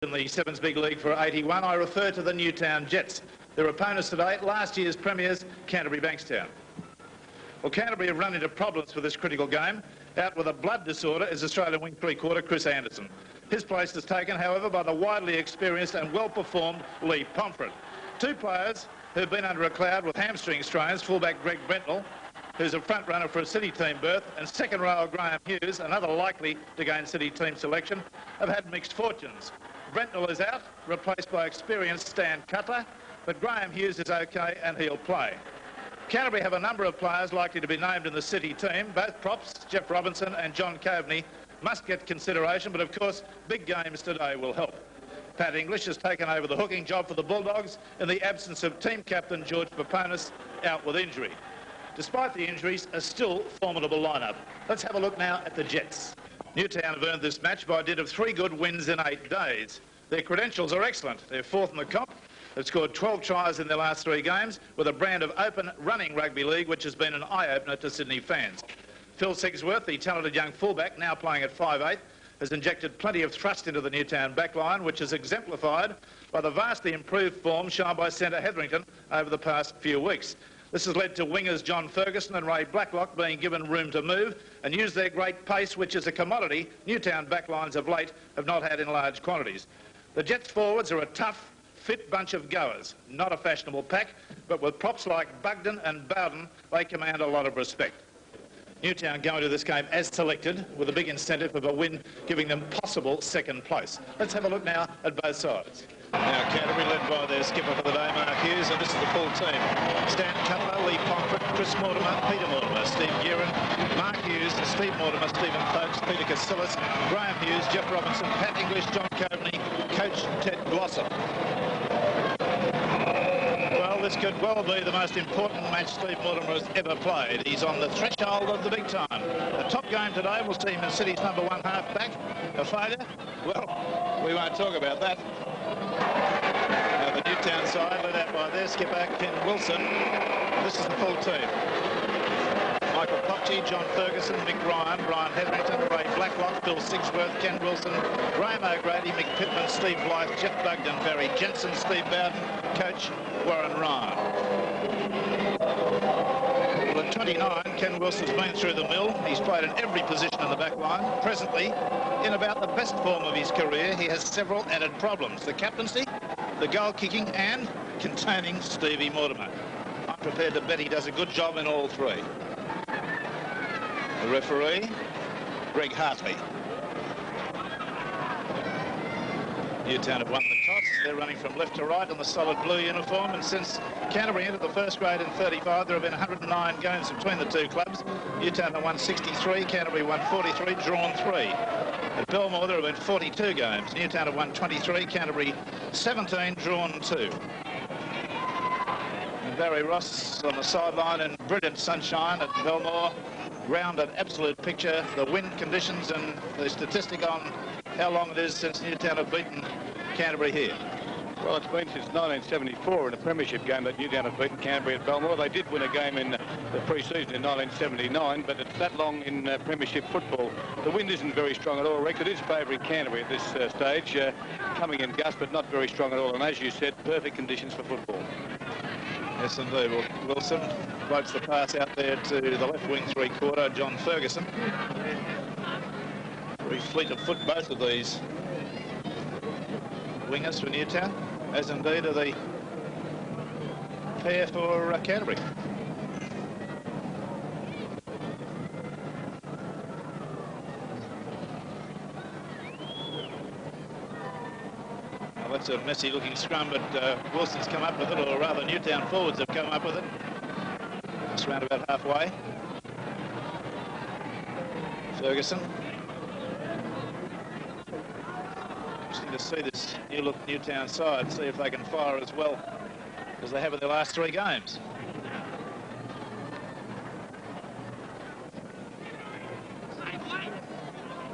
In the Sevens Big League for 81, I refer to the Newtown Jets. Their opponents today, last year's premiers, Canterbury Bankstown. Well, Canterbury have run into problems for this critical game. Out with a blood disorder is Australian wing three-quarter Chris Anderson. His place is taken, however, by the widely experienced and well-performed Lee Pomfret. Two players who've been under a cloud with hamstring strains, fullback Greg Brentnell, who's a front runner for a City team berth, and second rower Graham Hughes, another likely to gain City team selection, have had mixed fortunes. Brentnell is out, replaced by experienced Stan Cutler, but Graham Hughes is okay and he'll play. Canterbury have a number of players likely to be named in the City team. Both props, Jeff Robinson and John Coveney, must get consideration, but of course big games today will help. Pat English has taken over the hooking job for the Bulldogs in the absence of team captain George Paponis, out with injury. Despite the injuries, a still formidable lineup. Let's have a look now at the Jets. Newtown have earned this match by dint of 3 good wins in 8 days. Their credentials are excellent. They're 4th in the comp. They've scored 12 tries in their last 3 games with a brand of open running rugby league which has been an eye-opener to Sydney fans. Phil Sigsworth, the talented young fullback, now playing at 5'8", has injected plenty of thrust into the Newtown backline, which is exemplified by the vastly improved form shown by centre Hetherington over the past few weeks. This has led to wingers John Ferguson and Ray Blacklock being given room to move and use their great pace, which is a commodity Newtown backlines of late have not had in large quantities. The Jets forwards are a tough, fit bunch of goers, not a fashionable pack, but with props like Bugden and Bowden, they command a lot of respect. Newtown go into this game as selected, with a big incentive of a win giving them possible second place. Let's have a look now at both sides. Now Canterbury led by their skipper for the day, Mark Hughes, and this is the full team. Stan Cutler, Lee Pomfret, Chris Mortimer, Peter Mortimer, Steve Guerin, Mark Hughes, Steve Mortimer, Stephen Folkes, Peter Casillas, Graham Hughes, Jeff Robinson, Pat English, John Coveney, Coach Ted Glossop. Well, this could well be the most important match Steve Mortimer has ever played. He's on the threshold of the big time. The top game today will see him in City's number 1 half-back. A failure? Well, we won't talk about that. Now the Newtown side, led out by their skipper, Ken Wilson. This is the full team. Michael Popchi, John Ferguson, Mick Ryan, Brian Hetherington, Ray Blacklock, Phil Sigsworth, Ken Wilson, Graham O'Grady, Mick Pittman, Steve Blythe, Jeff Bugden, Barry Jensen, Steve Bowden, Coach Warren Ryan. Well, at 29, Ken Wilson's been through the mill. He's played in every position in the back line. Presently, in about the best form of his career, he has several added problems: the captaincy, the goal kicking and containing Stevie Mortimer. I'm prepared to bet he does a good job in all 3. The referee, Greg Hartley. Newtown have won the toss. They're running from left to right in the solid blue uniform, and since Canterbury entered the first grade in 35, there have been 109 games between the two clubs. Newtown have won 63, Canterbury won 43, drawn 3. At Belmore, there have been 42 games. Newtown have won 23, Canterbury 17, drawn 2. And Barry Ross on the sideline in brilliant sunshine at Belmore. Ground an absolute picture. The wind conditions and the statistic on how long it is since Newtown have beaten Canterbury here. Well, it's been since 1974 in a premiership game that Newtown have beaten Canterbury at Belmore. They did win a game in the pre-season in 1979, but it's that long in premiership football. The wind isn't very strong at all, Rex. It is favouring Canterbury at this stage, coming in gusts, but not very strong at all. And as you said, perfect conditions for football. Yes, indeed. Well, Wilson floats the pass out there to the left wing three-quarter, John Ferguson. Very fleet of foot, both of these wingers for Newtown, as indeed are the pair for Canterbury. Well, that's a messy-looking scrum, but Wilson's come up with it, or rather Newtown forwards have come up with it. Just round about halfway. Ferguson. Interesting to see this new-look Newtown side, see if they can fire as well as they have in their last 3 games.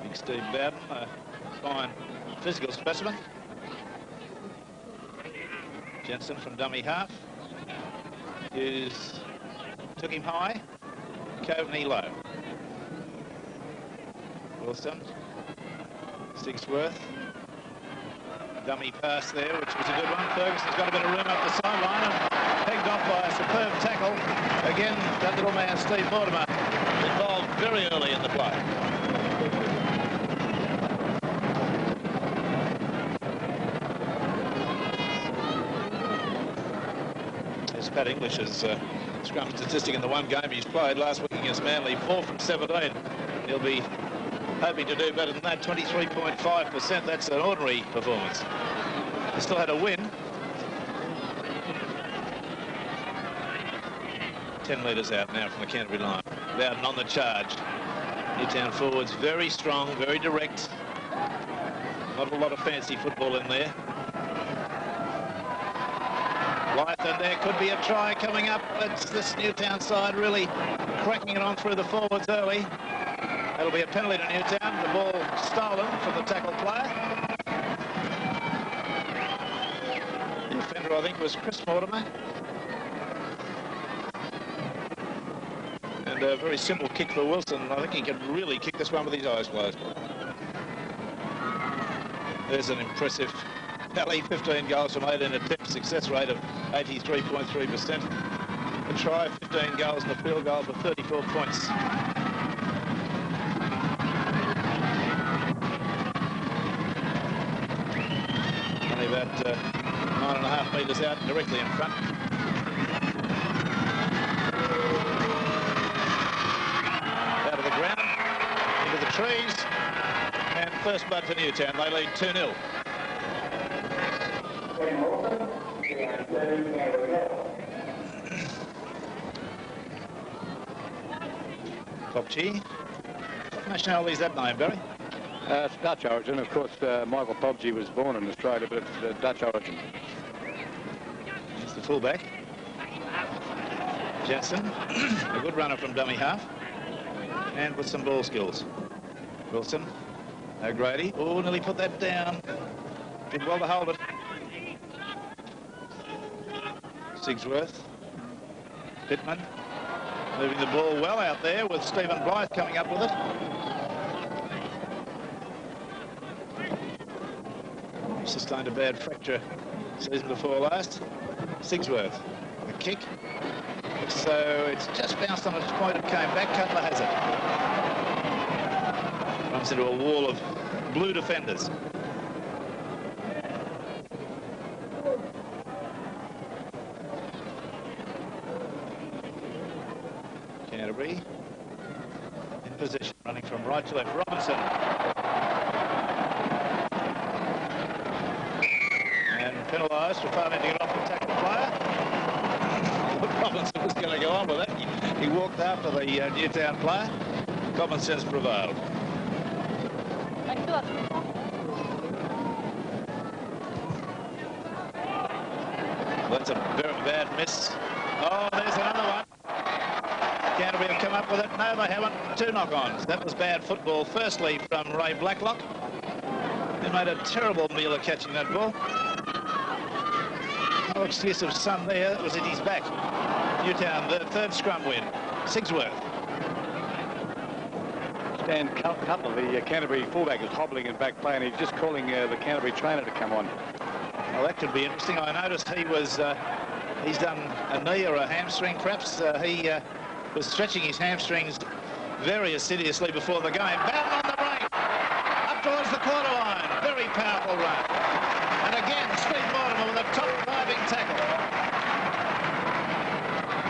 Big Steve Bowden, a fine physical specimen. Jensen from dummy half. Hughes took him high. Coveney low. Wilson. Sigsworth. Dummy pass there, which was a good one. Ferguson's got a bit of room up the sideline and pegged off by a superb tackle. Again, that little man, Steve Mortimer, involved very early in the play. There's Pat English's scrum statistic in the one game he's played last week against Manly, 4 from 17. He'll be hoping to do better than that, 23.5%. That's an ordinary performance. They still had a win. 10 metres out now from the Canterbury line. Bowden on the charge. Newtown forwards very strong, very direct. Not a lot of fancy football in there. Lytton, there could be a try coming up. It's this Newtown side really cracking it on through the forwards early. That'll be a penalty to Newtown. The ball stolen from the tackle player. The offender, I think, was Chris Mortimer. And a very simple kick for Wilson. I think he can really kick this one with his eyes closed. There's an impressive tally, 15 goals from 18 attempts, success rate of 83.3%. A try, 15 goals and a field goal for 34 points. Only about 9.5 metres out, directly in front. Out of the ground, into the trees, and first blood for Newtown. They lead 2-0. Pobji. What nationality is that name, Barry? It's Dutch origin. Of course, Michael Pobji was born in Australia, but it's Dutch origin. It's the fullback. Jensen, a good runner from dummy half, and with some ball skills. Wilson, O'Grady. Oh, nearly put that down. Did well to hold it. Sigsworth. Pittman. Moving the ball well out there with Stephen Blythe coming up with it. Sustained a bad fracture season before last. Sigsworth, the kick. So it's just bounced on its point and came back. Cutler has it. Runs into a wall of blue defenders. Canterbury in position, running from right to left. Robinson. And penalised for failing to get off the tackle player. Robinson was going to go on with it. He walked after the Newtown player. Common sense prevailed. That's a very bad miss. Oh, there's another one. Canterbury have come up with it. No, they haven't. 2 knock-ons. That was bad football. Firstly, from Ray Blacklock. He made a terrible meal of catching that ball. No excuse of Sun there. It was at his back. Newtown, the third scrum win. Sigsworth. Stan Cutler, the Canterbury fullback, is hobbling in back play, and he's just calling the Canterbury trainer to come on. Well, that could be interesting. I noticed he was, he's done a knee or a hamstring, perhaps. He was stretching his hamstrings very assiduously before the game. Bowden on the break, up towards the quarter line. Very powerful run. And again, Steve Mortimer with a top driving tackle.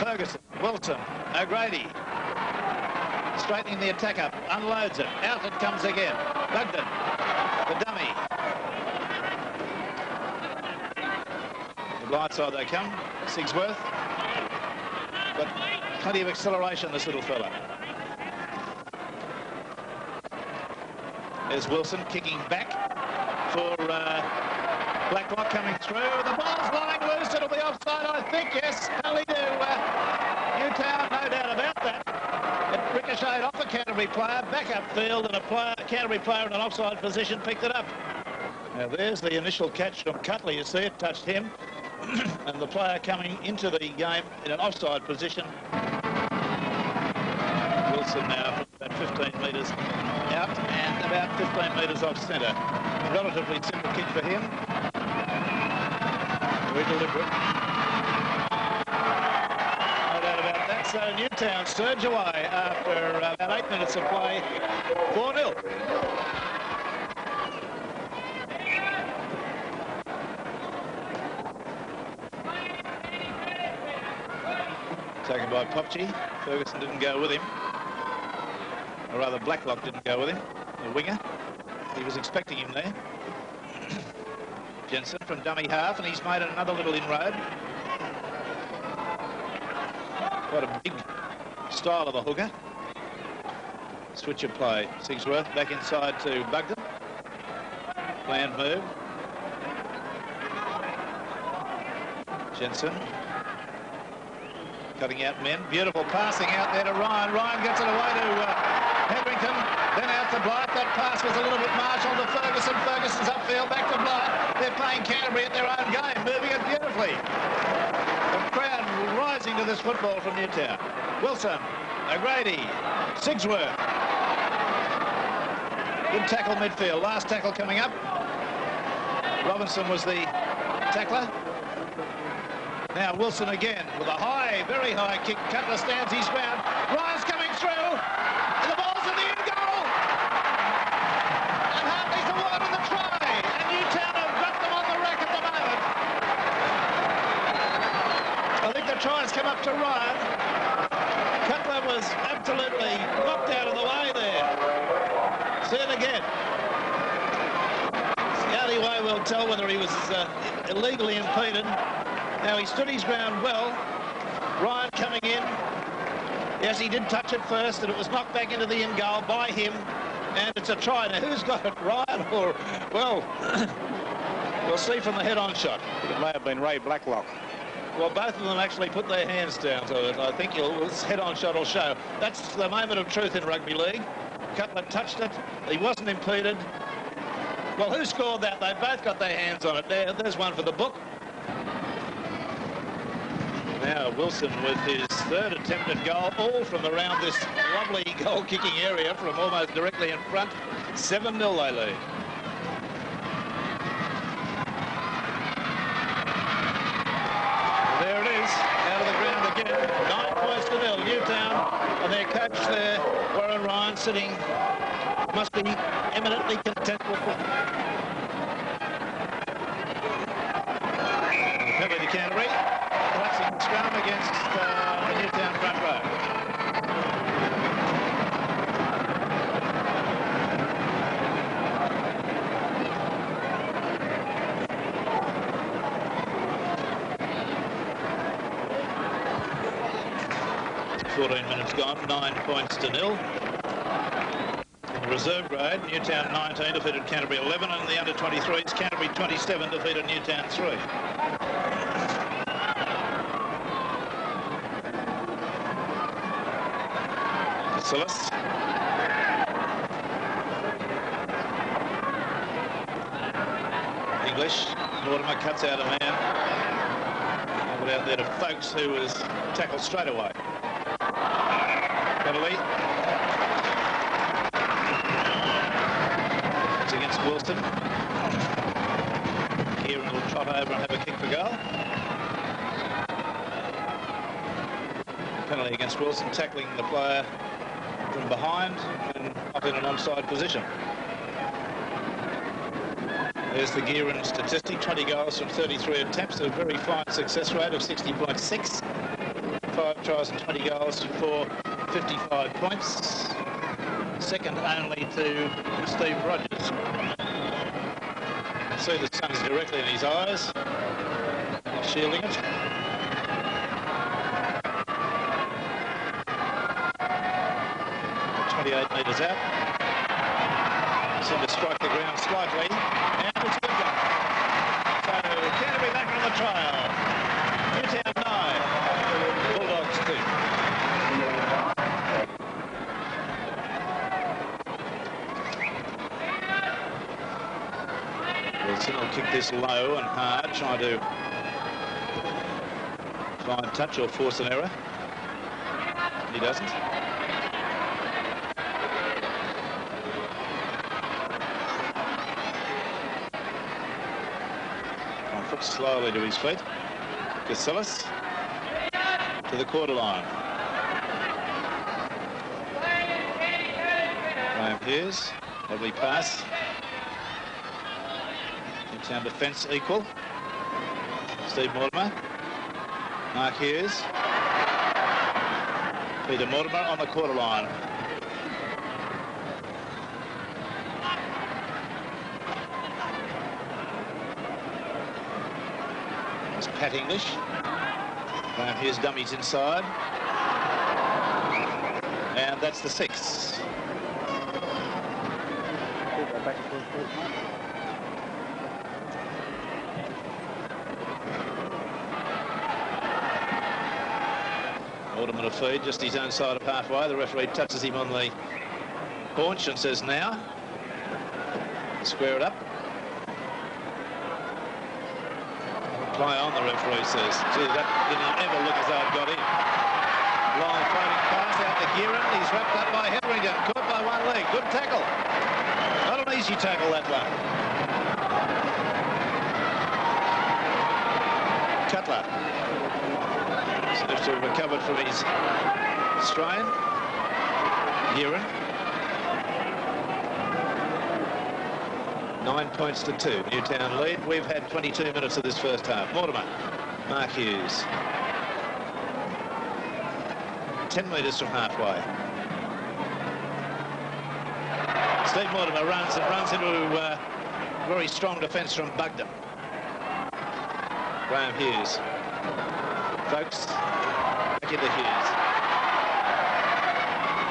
Ferguson, Wilson, O'Grady. Straightening the attack up, unloads it. Out it comes again. Bugden, the dummy. The blind side they come. Sigsworth. Got plenty of acceleration, this little fella. There's Wilson kicking back for Blacklock coming through. The ball's lying loose. It'll be offside, I think. Yes, penalty to Newtown, no doubt about that. It ricocheted off a Canterbury player, back upfield, and a Canterbury player in an offside position picked it up. Now there's the initial catch from Cutler. You see it touched him. And the player coming into the game in an offside position. Wilson now about 15 metres out and about 15 metres off centre. A relatively simple kick for him. Very deliberate. No doubt about that. So Newtown surge away after about 8 minutes of play. 4-0. Taken by Popchi. Ferguson didn't go with him. Or rather, Blacklock didn't go with him. The winger. He was expecting him there. Jensen from dummy half, and he's made another little inroad. Quite a big style of a hooker. Switch of play. Sigsworth back inside to Bugden. Planned move. Jensen. Cutting out men. Beautiful passing out there to Ryan. Ryan gets it away to Hetherington. Then out to Blythe. That pass was a little bit marshalled to Ferguson. Ferguson's upfield. Back to Blythe. They're playing Canterbury at their own game. Moving it beautifully. The crowd rising to this football from Newtown. Wilson. O'Grady. Sigsworth. Good tackle midfield. Last tackle coming up. Robinson was the tackler. Now Wilson again with a high, very high kick. Cutler stands his ground. Ryan's coming through. And the ball's in the end goal. And Hartley's awarded the try. And Newtown have got them on the rack at the moment. I think the try's come up to Ryan. Cutler was absolutely knocked out of the way there. See it again. The only way we'll tell whether he was illegally impeded. Now, he stood his ground well. Ryan coming in. Yes, he did touch it first, and it was knocked back into the in goal by him. And it's a try. Now, who's got it, Ryan or... Well, we'll see from the head-on shot. It may have been Ray Blacklock. Well, both of them actually put their hands down to it. I think this head-on shot will show. That's the moment of truth in rugby league. Cutler touched it. He wasn't impeded. Well, who scored that? They both got their hands on it. There's one for the book. Now Wilson with his third attempted goal, all from around this lovely goal-kicking area from almost directly in front. 7-0 they lead. There it is, out of the ground again. 9-0. Newtown and their coach there, Warren Ryan, sitting, must be eminently content with it. Penalty to Canterbury. Collapsing scrum against the Newtown front row. Minutes gone, 9-0. In the reserve grade, Newtown 19 defeated Canterbury 11, and in the under-23s, Canterbury 27 defeated Newtown 3. Silas. English. Mortimer cuts out a man. Put out there to Folks, who was tackled straight away. Penalty. It's against Wilson. Kieran will trot over and have a kick for goal. Penalty against Wilson, tackling the player from behind and up in an onside position. There's the Gearin statistic, 20 goals from 33 attempts, a very fine success rate of 60.6. 5 tries and 20 goals for 55 points. Second only to Steve Rogers. See the sun's directly in his eyes, shielding it. Metres out. Seemed to strike the ground slightly, and it's a good goal. So Canterbury back on the trial. Newtown 9, Bulldogs 2. Wilson will kick this low and hard, trying to find touch or force an error. He doesn't. foot slowly to his feet. Casillas to the quarter line. Graham Hughes, lovely pass. Newtown defence equal. Steve Mortimer, Mark Hughes, Peter Mortimer on the quarter line. There's Pat English. Graham Hughes dummies inside. And that's the 6th. Mortimer to feed, just his own side of halfway. The referee touches him on the haunch and says now. Square it up. Play on, the referee says. Gee, that didn't ever look as though it got in. Long floating pass out to Gearin. He's wrapped up by Hetherington. Caught by one leg. Good tackle. Not an easy tackle, that one. Cutler. Seems to have recovered from his strain. Gearin. 9 points to 2. Newtown lead. We've had 22 minutes of this first half. Mortimer. Mark Hughes. 10 metres from halfway. Steve Mortimer runs into very strong defence from Bugden. Graham Hughes. Folks, back into Hughes.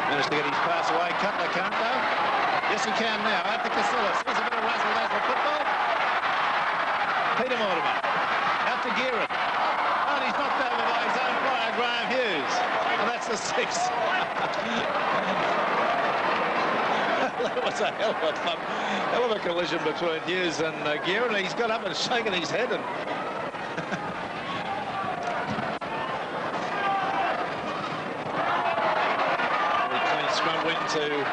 Managed to get his pass away. Cutler can't though. Yes, he can now. Out to Casillas. There's a bit of razzle-dazzle football. Peter Mortimer. Out to Gearin. And he's knocked over by his own player, Graham Hughes. And that's the 6th. That was a hell of a collision between Hughes and Gearin. He's got up and shaken his head. And clean scrum win to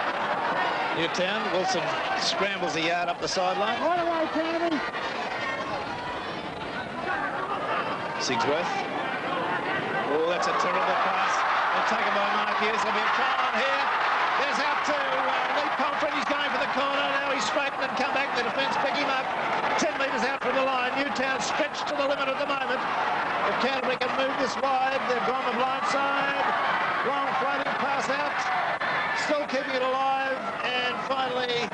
Newtown. Wilson scrambles a yard up the sideline. Right away, Canterbury. Sigsworth. Oh, that's a terrible pass. They'll take it by Mark Hughes. There'll be a try on here. There's out to Lee Pomfret. He's going for the corner. Now he's straightened and come back. The defence pick him up. 10 metres out from the line. Newtown stretched to the limit at the moment. If Canterbury can move this wide, they've gone the blind side. Long floating pass out. Still keeping it alive. And finally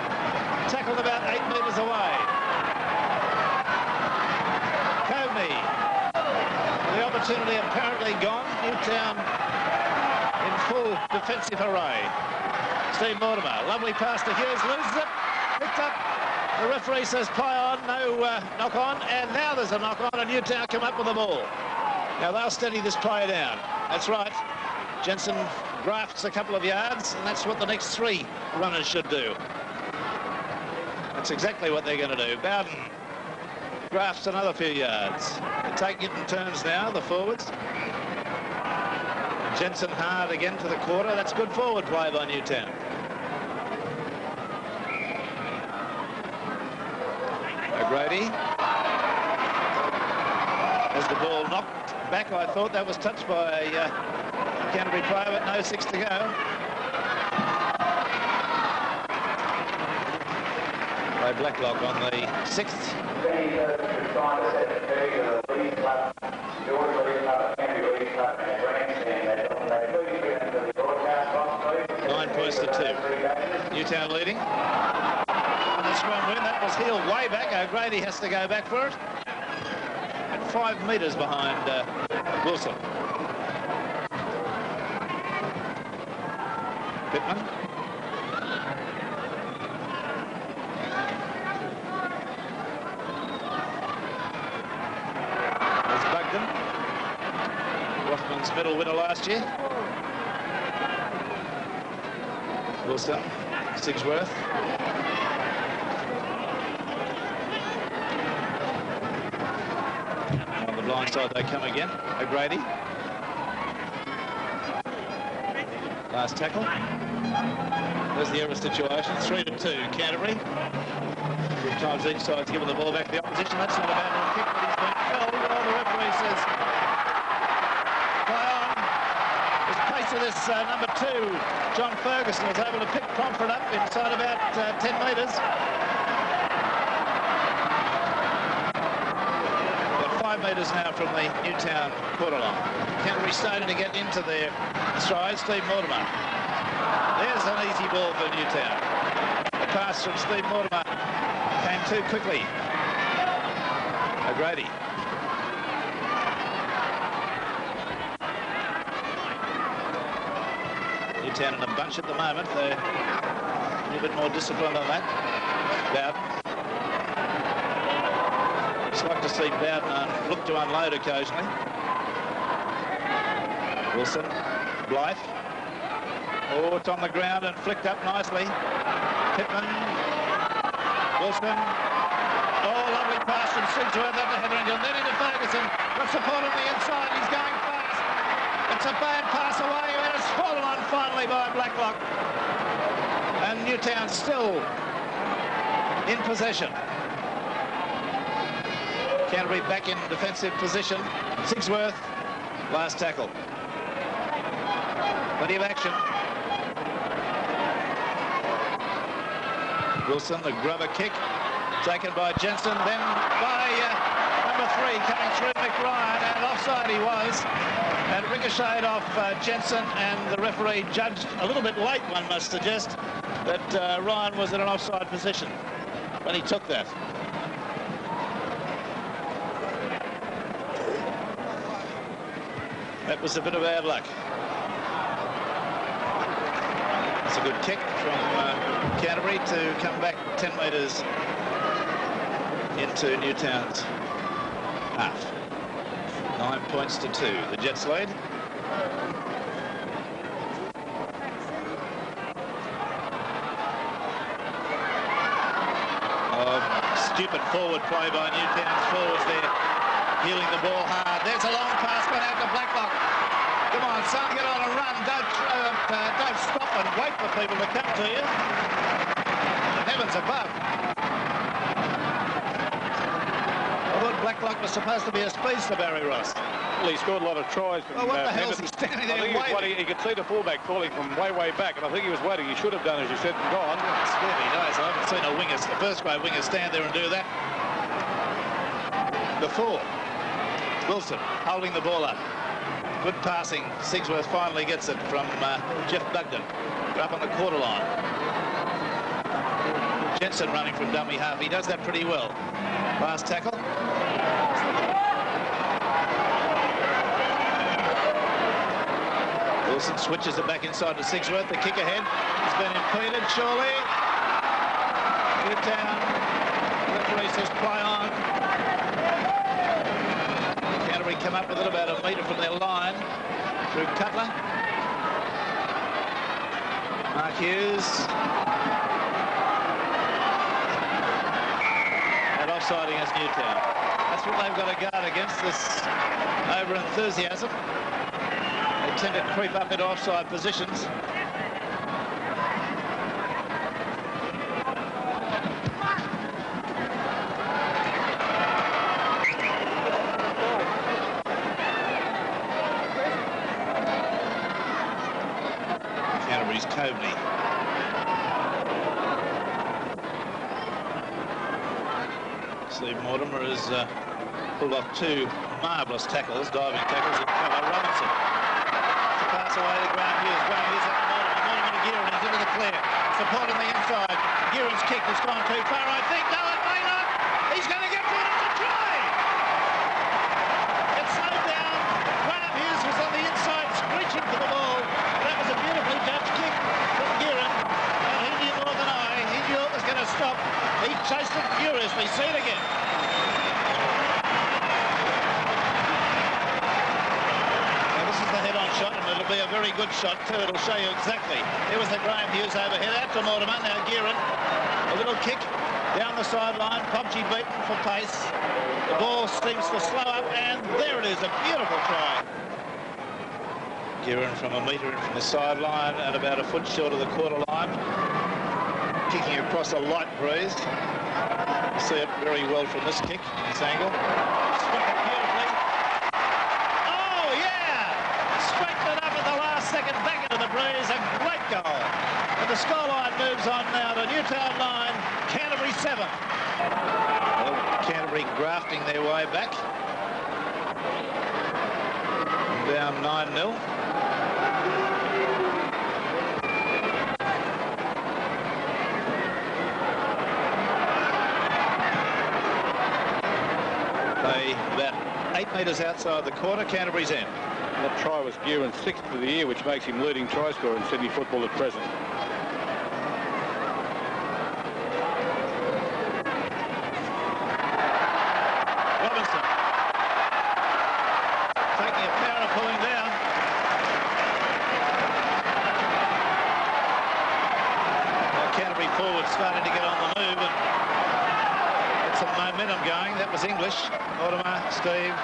tackled about 8 metres away. Coveney. The opportunity apparently gone. Newtown in full defensive array. Steve Mortimer, lovely pass to Hughes, loses it, picked up. The referee says play on, no knock on, and now there's a knock on and Newtown come up with the ball. Now they'll steady this player down. That's right. Jensen grafts a couple of yards, and that's what the next 3 runners should do. That's exactly what they're going to do. Bowden grafts another few yards. They're taking it in turns now, the forwards. Jensen hard again to the quarter. That's good forward play by Newtown. O'Grady has the ball knocked back. I thought that was touched by a Canterbury player, but no, 6 to go. By Blacklock on the 6th. 9 points to 2. Newtown leading. On the scrum win, that was heeled way back. O'Grady has to go back for it. At 5 metres behind Wilson. Pittman. There's Bugden. Rothman's medal winner last year. Wilson, Sigsworth. On the blind side they come again. O'Grady. Last tackle. There's the error situation. 3 to 2. Canterbury. 3 times each side's given the ball back to the opposition. That's not a bad little kick, but he's number 2, John Ferguson, was able to pick Pomfret up inside about 10 metres. About 5 metres now from the Newtown quarter line. Canterbury starting to get into their stride. Steve Mortimer. There's an easy ball for Newtown. The pass from Steve Mortimer came too quickly. O'Grady. Newtown in a bunch at the moment. They're a little bit more disciplined on that. Bowden. Just like to see Bowden look to unload occasionally. Wilson. Blythe. Oh, it's on the ground and flicked up nicely. Pittman. Wilson. Oh, lovely pass from Sigsworth up to Hetherington, then into Ferguson. Got support on the inside. He's going fast. It's a bad pass away, and it's fallen on finally by Blacklock. And Newtown still in possession. Canterbury back in defensive position. Sigsworth, last tackle. Plenty of action. Wilson, the grubber kick, taken by Jensen, then by number 3 coming through McRyan, and offside he was, and ricocheted off Jensen, and the referee judged a little bit late, one must suggest, that Ryan was in an offside position when he took that. That was a bit of bad luck. It's a good kick from Canterbury to come back 10 metres into Newtown's half. 9 points to 2. The Jets lead. Stupid forward play by Newtown's forwards there, heeling the ball hard. There's a long pass going out to Blacklock. Come on, son, get on a run. Don't stop and wait for people to come to you. The heavens above. I thought Blacklock was supposed to be a speedster, Barry Ross. Well, he scored a lot of tries. From, what the hell is he standing there waiting? He could see the fullback falling from way back, and I think he was waiting. He should have done, as you said, and gone. It's really nice. I haven't seen a first-grade winger stand there and do that. The 4. Wilson holding the ball up. Good passing. Sigsworth finally gets it from Jeff Bugden. Up on the quarter line. Jensen running from dummy half. He does that pretty well. Last tackle. Wilson switches it back inside to Sigsworth. The kick ahead has been impeded, surely. Newtown referee says play on. Canterbury come up with it about a metre from their line through Cutler. Mark Hughes. And offside against Newtown. That's what they've got to guard against, this over-enthusiasm. They tend to creep up into offside positions. Canterbury's Coveney. Steve Mortimer has pulled off 2 marvellous tackles, diving tackles, at cover. Robinson. Pass away to Graham Hughes. Graham Hughes up to Mortimer. Mortimer to Gearin. He's into the clear. Support on the inside. Gearin's kick has gone too far, I think. No, it may not. He's going to get to it. It's a try. It's slowed down. Graham Hughes was on the inside, screeching for the ball. That was a beautifully judged kick from Gearin. And he knew more than I. He knew it was going to stop. He chased it furiously. See it again. Shot, and it'll be a very good shot too. It'll show you exactly. There was the Graham Hughes overhead out to Mortimer. Now Gearin, a little kick down the sideline. Pobji beaten for pace. The ball seems to slow up, and there it is, a beautiful try. Gearin from a metre in from the sideline and about a foot short of the quarter line, kicking across a light breeze. You see it very well from this kick, this angle. Struck it beautifully. Second back into goal. And the scoreline moves on now to Newtown 9, Canterbury 7. Well, Canterbury grafting their way back. Down 9-0. They about 8 metres outside the corner, Canterbury's end. That try was Guerin's 6th for the year, which makes him leading try scorer in Sydney football at present. Robinson taking a power of pulling down. Well, Canterbury forward starting to get on the move and get some momentum going. That was English. Mortimer, Steve,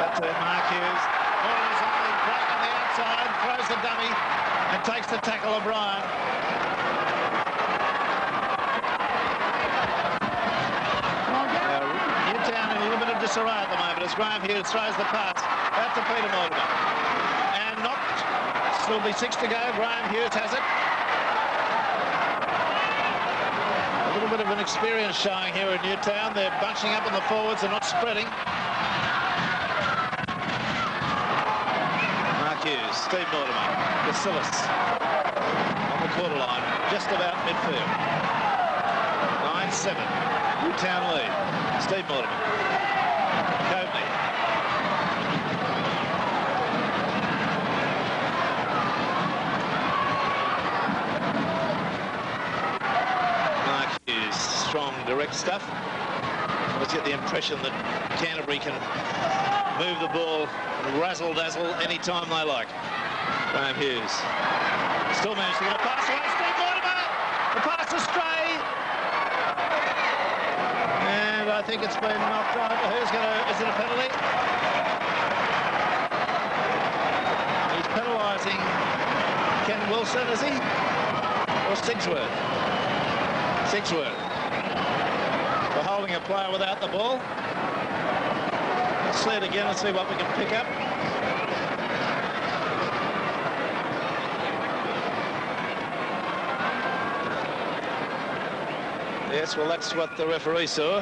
back to Mark Hughes. Mortimer's on the break on the outside, throws the dummy and takes the tackle of Bryan. Newtown in a little bit of disarray at the moment as Graham Hughes throws the pass out to Peter Mortimer. And knocked. Still be 6 to go. Graham Hughes has it. A little bit of an experience showing here in Newtown. They're bunching up on the forwards and not spreading. Mark Hughes, Steve Mortimer, Basilis on the quarter line, just about midfield. 9-7, Newtown lead. Steve Mortimer, Coveney. Mark Hughes, strong, direct stuff. Let's get the impression that Canterbury can move the ball and razzle-dazzle any time they like. Graham Hughes still managed to get a pass away. Steve Mortimer, the pass astray. And I think it's been knocked on. Who's going to... Is it a penalty? He's penalising Ken Wilson, is he? Or Sigsworth? Sigsworth. For holding a player without the ball. Let's see it again and see what we can pick up. Yes, well, that's what the referee saw.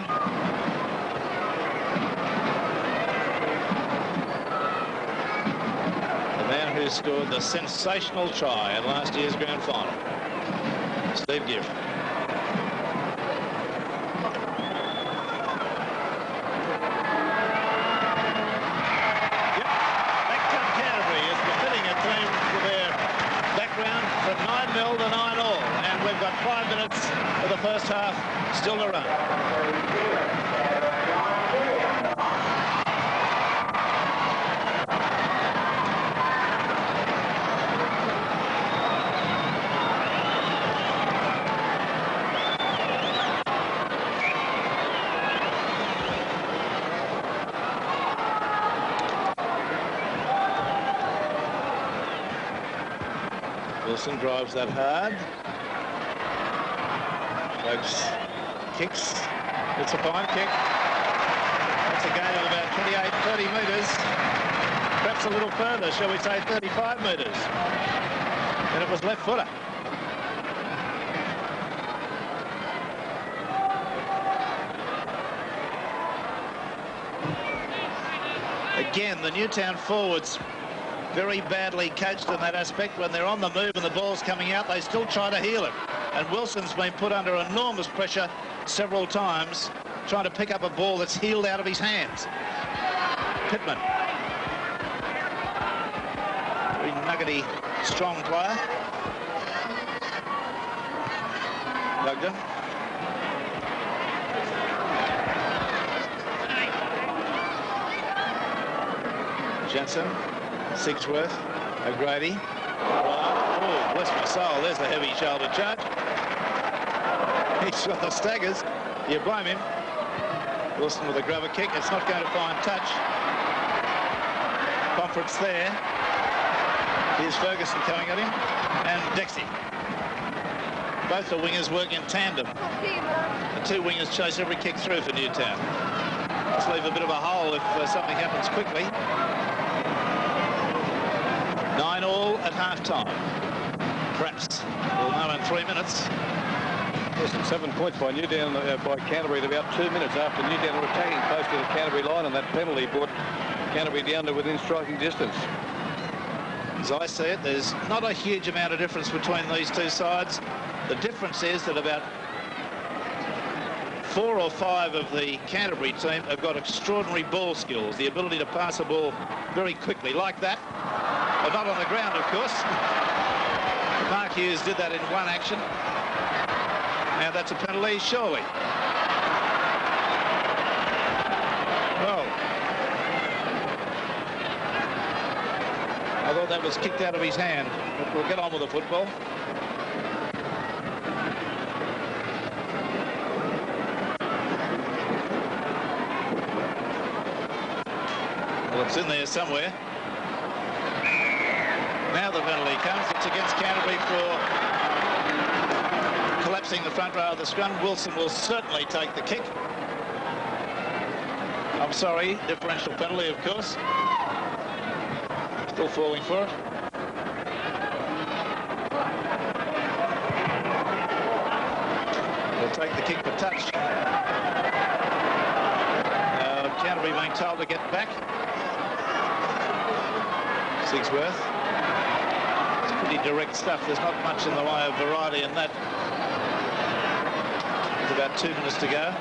The man who scored the sensational try at last year's grand final, Steve Guerin. Yep, Bankstown Canterbury is befitting a team with their background from 9-0 to 9-all, and we've got 5 minutes of the first half still to run. Wilson drives that hard. Folks, kicks. It's a fine kick. That's a gain of about 28, 30 metres. Perhaps a little further, shall we say 35 metres. And it was left footer. Again, the Newtown forwards very badly coached in that aspect. When they're on the move and the ball's coming out, they still try to heel it. And Wilson's been put under enormous pressure several times, trying to pick up a ball that's heeled out of his hands. Pittman. Very nuggety, strong player. Dugden. Jensen. Sigsworth, O'Grady. Oh, bless my soul, there's the heavy shoulder charge. He's got the staggers. You blame him. Wilson with a grubber kick. It's not going to find touch. Pomfret's there. Here's Ferguson coming at him. And Dexy. Both the wingers work in tandem. The two wingers chase every kick through for Newtown. Just leave a bit of a hole if something happens quickly. 9-all at half-time. Perhaps we'll know in 3 minutes. Yes, and 7 points by Newtown, by Canterbury at about 2 minutes after Newtown were attacking close to the Canterbury line, and that penalty brought Canterbury down to within striking distance. As I see it, there's not a huge amount of difference between these two sides. The difference is that about 4 or 5 of the Canterbury team have got extraordinary ball skills, the ability to pass a ball very quickly, like that. But not on the ground, of course. Mark Hughes did that in one action. Now that's a penalty, surely. Well, I thought that was kicked out of his hand, but we'll get on with the football. Well, it's in there somewhere. Now the penalty comes. It's against Canterbury for collapsing the front row of the scrum. Wilson will certainly take the kick. I'm sorry, differential penalty, of course. Still falling for it. He'll take the kick for touch. Canterbury being told to get back. Sigsworth. It's pretty direct stuff. There's not much in the way of variety in that. There's about 2 minutes to go.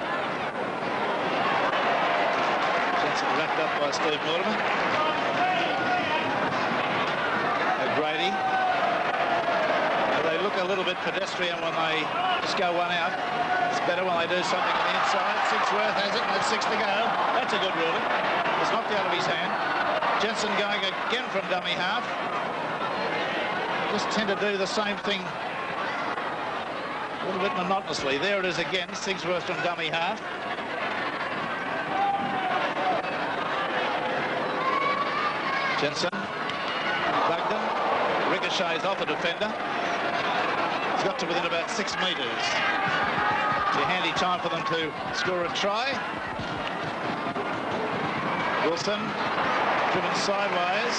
Jensen wrapped up by Steve Mortimer. O'Grady. They look a little bit pedestrian when they just go one out. It's better when they do something on the inside. Sigsworth has it, and that's 6 to go. That's a good ruling. It's knocked out of his hand. Jensen going again from dummy half. Just tend to do the same thing a little bit monotonously. There it is again, Sigsworth from dummy half. Jensen, Bugden, ricochets off a defender. He's got to within about 6 metres. It's a handy time for them to score a try. Wilson, driven sideways.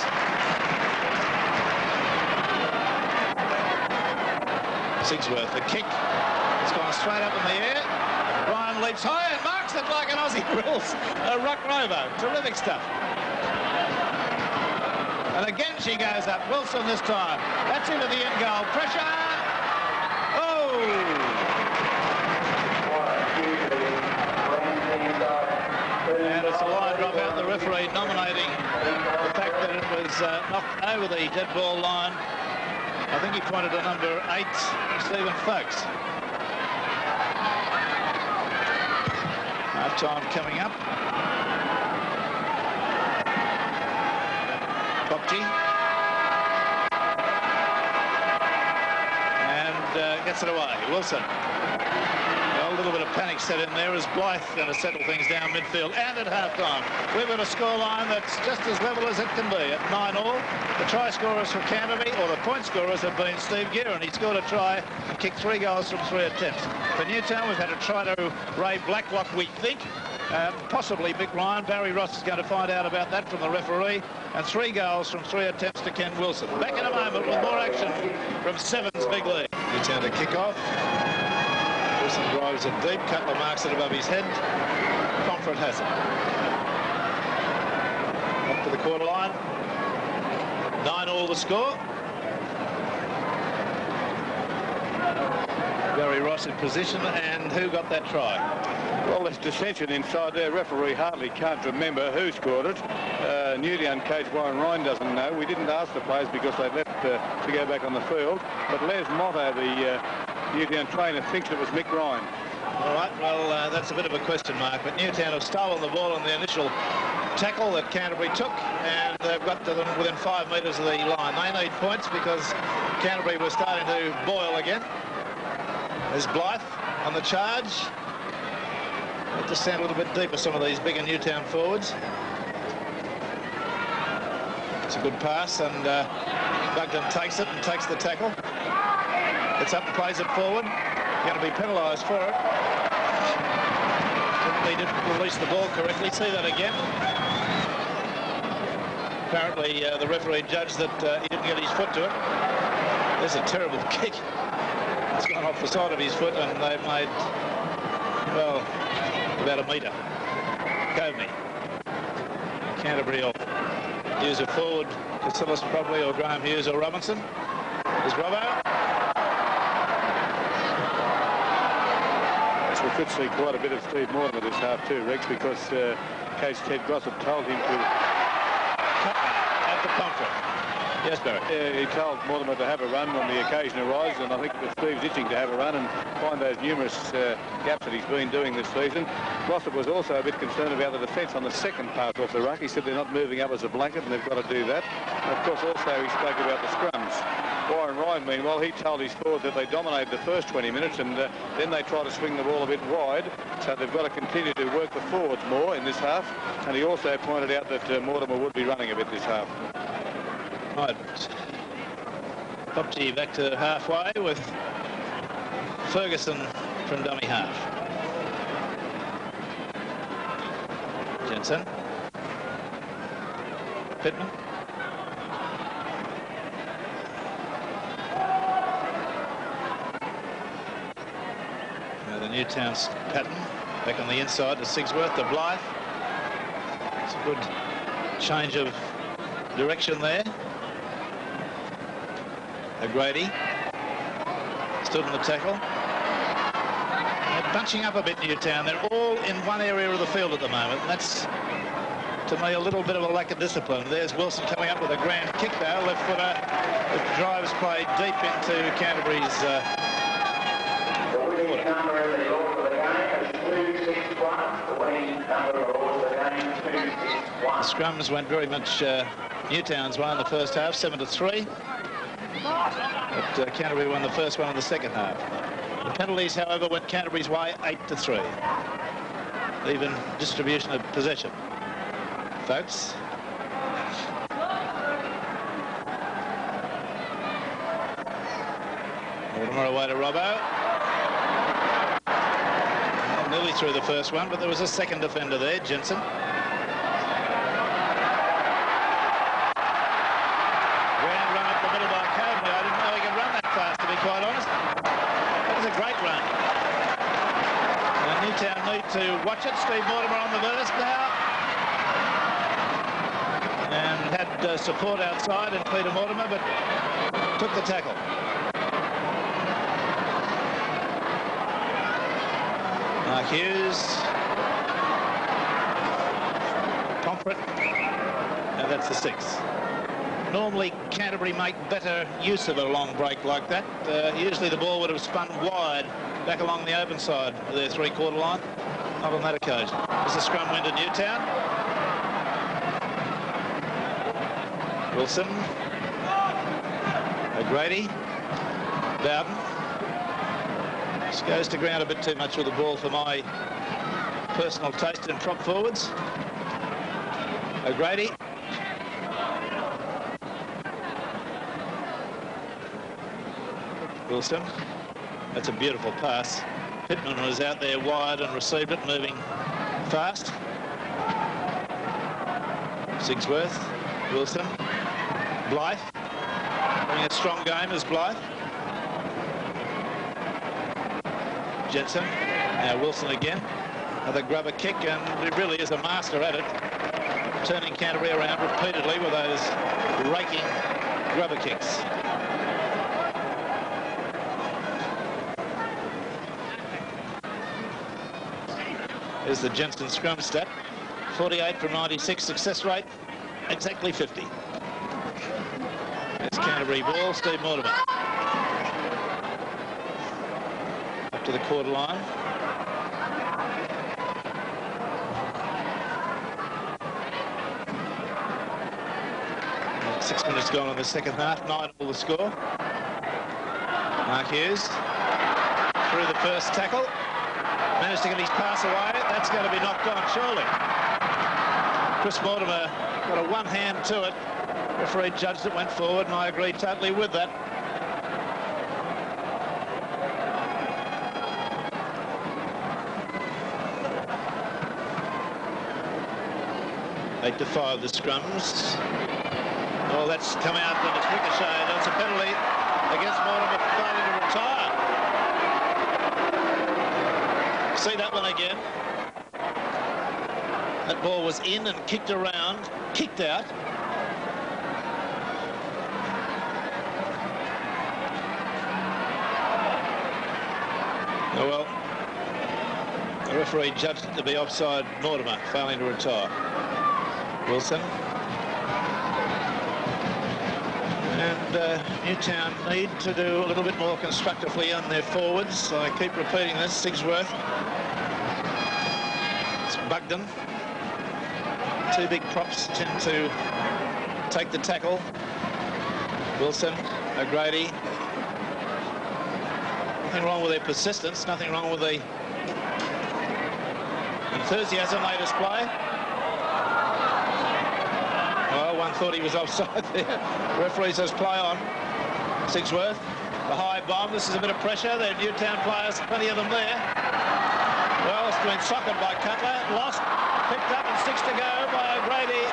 Sigsworth, the kick. It's gone straight up in the air. Ryan leaps high and marks it like an Aussie rules. A ruck robo. Terrific stuff. And again she goes up. Wilson this time. That's into the end goal. Pressure. Oh! And it's a line drop out. The referee nominating the fact that it was knocked over the dead ball line. I think he pointed to number 8, Stephen Foakes. Half time coming up. Popchi. And gets it away. Wilson. Well, a little bit of panic set in there as Blythe going to settle things down midfield. And at half-time, we've got a scoreline that's just as level as it can be at 9-all. The try scorers for Canterbury, or the point scorers, have been Steve Gearin. He scored a try and kicked 3 goals from 3 attempts. For Newtown, we've had a try to Ray Blacklock, we think. Possibly Mick Ryan. Barry Ross is going to find out about that from the referee. And 3 goals from 3 attempts to Ken Wilson. Back in a moment with more action from Seven's big lead. Newtown to kick off. Wilson drives it deep. Cutler marks it above his head. Pomfret has it. Up to the quarter line. 9-all the score. Barry Ross in position, and who got that try? Well, there's dissension inside there. Referee hardly can't remember who scored it. Newtown coach Warren Ryan doesn't know. We didn't ask the players because they left to go back on the field. But Les Motto, the Newtown trainer, thinks it was Mick Ryan. All right, well, that's a bit of a question mark, but Newtown have stolen the ball in the initial tackle that Canterbury took, and they've got to them within 5 metres of the line. They need points because Canterbury was starting to boil again. There's Blythe on the charge. They just stand a little bit deeper, some of these bigger Newtown forwards. It's a good pass, and Bugden takes it and takes the tackle. Gets up and plays it forward. Going to be penalised for it. He didn't release the ball correctly. See that again. Apparently, the referee judged that he didn't get his foot to it. There's a terrible kick. It's gone off the side of his foot, and they've made, well, about a metre. Coveney. Canterbury will use a forward, Casillas probably, or Graham Hughes or Robinson. There's Robbo. So we could see quite a bit of Steve Mortimer this half too, Rex, because Coach Ted Gossip told him to... At the Pomfret. Yes, Barry. He told Mortimer to have a run when the occasion arises, and I think that Steve's itching to have a run and find those numerous gaps that he's been doing this season. Mossop was also a bit concerned about the defence on the second pass off the ruck. He said they're not moving up as a blanket and they've got to do that. And of course also he spoke about the scrums. Warren Ryan, meanwhile, he told his forwards that they dominated the first 20 minutes and then they try to swing the ball a bit wide, so they've got to continue to work the forwards more in this half. And he also pointed out that Mortimer would be running a bit this half. Right. Popchi back to halfway with Ferguson from dummy half. Jensen. Pittman. Now the Newtown pattern back on the inside to Sigsworth to Blythe. It's a good change of direction there. O'Grady stood in the tackle. They're bunching up a bit, Newtown. They're all in one area of the field at the moment. And that's, to me, a little bit of a lack of discipline. There's Wilson coming up with a grand kick there, left footer. The drives play deep into Canterbury's The winning number in the order of the game is 261. The winning number of the order of the game is 261. The scrums went very much Newtown's way in the first half, 7-3. But Canterbury won the first one in the second half. The penalties, however, went Canterbury's way, 8-3. Even distribution of possession. Folks. Mortimer away to Robbo. Nearly through the first one, but there was a second defender there, Jensen. Quite honest, that was a great run. Now Newtown need to watch it. Steve Mortimer on the burst now, and had support outside in Peter Mortimer, but took the tackle. Mark Hughes, Pomfret, and that's the 6. Normally, Canterbury make better use of a long break like that. Usually the ball would have spun wide back along the open side of their three-quarter line. Not on that occasion. There's a scrum win to Newtown. Wilson. O'Grady. Bowden. This goes to ground a bit too much with the ball for my personal taste in prop forwards. O'Grady. Wilson. That's a beautiful pass. Pittman was out there wide and received it, moving fast. Sigsworth. Wilson. Blythe. Having a strong game as Blythe. Jensen. Now Wilson again. Another grubber kick, and he really is a master at it. Turning Canterbury around repeatedly with those raking grubber kicks. Here's the Jensen scrum stat. 48 from 96, success rate, exactly 50. It's Canterbury ball, Steve Mortimer. Up to the quarter line. And 6 minutes gone in the second half, 9-all the score. Mark Hughes through the first tackle. Managed to get his pass away. That's going to be knocked on, surely. Chris Mortimer got a one hand to it. Referee judged it, went forward, and I agree totally with that. Eight to 5 the scrums. Oh, that's come out and it's ricocheted. That's a penalty. against Mortimer failing to retire. See that one again. That ball was in and kicked around, kicked out. Oh, well, the referee judged it to be offside Mortimer, failing to retire. Wilson. And Newtown need to do a little bit more constructively on their forwards. I keep repeating this. Sigsworth. It's Bugden. Two big props tend to take the tackle. Wilson, O'Grady. Nothing wrong with their persistence, nothing wrong with the enthusiasm they display. Well, one thought he was offside there. The referee says play on. Sigsworth, the high bomb. This is a bit of pressure. The Newtown players, plenty of them there. Well, it's been socked by Cutler. Lost, picked up and 6 to go by O'Grady.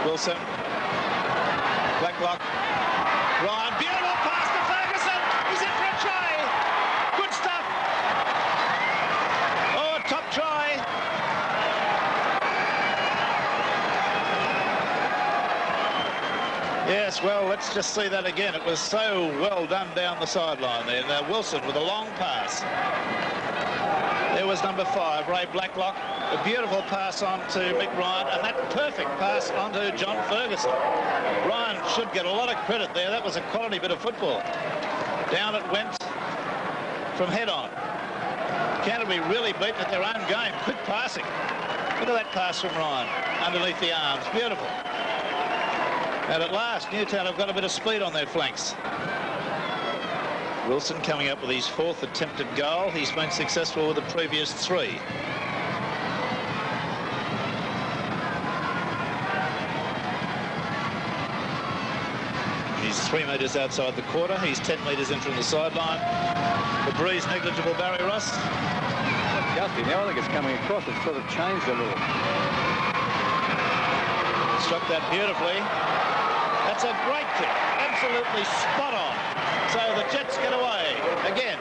Wilson. Blacklock. Ryan, beautiful pass to Ferguson. He's in for a try. Good stuff. Oh, top try. Yes, well, let's just see that again. It was so well done down the sideline there. Now, Wilson with a long pass. There was number 5, Ray Blacklock. A beautiful pass on to Mick Ryan, and that perfect pass onto John Ferguson. Ryan should get a lot of credit there. That was a quality bit of football. Down it went from head on. Canterbury really beaten at their own game. Quick passing. Look at that pass from Ryan underneath the arms. Beautiful. And at last, Newtown have got a bit of speed on their flanks. Wilson coming up with his 4th attempted goal. He's been successful with the previous 3. He's 3 metres outside the quarter. He's 10 metres in from the sideline. The breeze negligible, Barry Ross. Gusty now. I think it's coming across. It's sort of changed a little. Struck that beautifully. That's a great kick. Absolutely spot on. So the Jets get away. Again.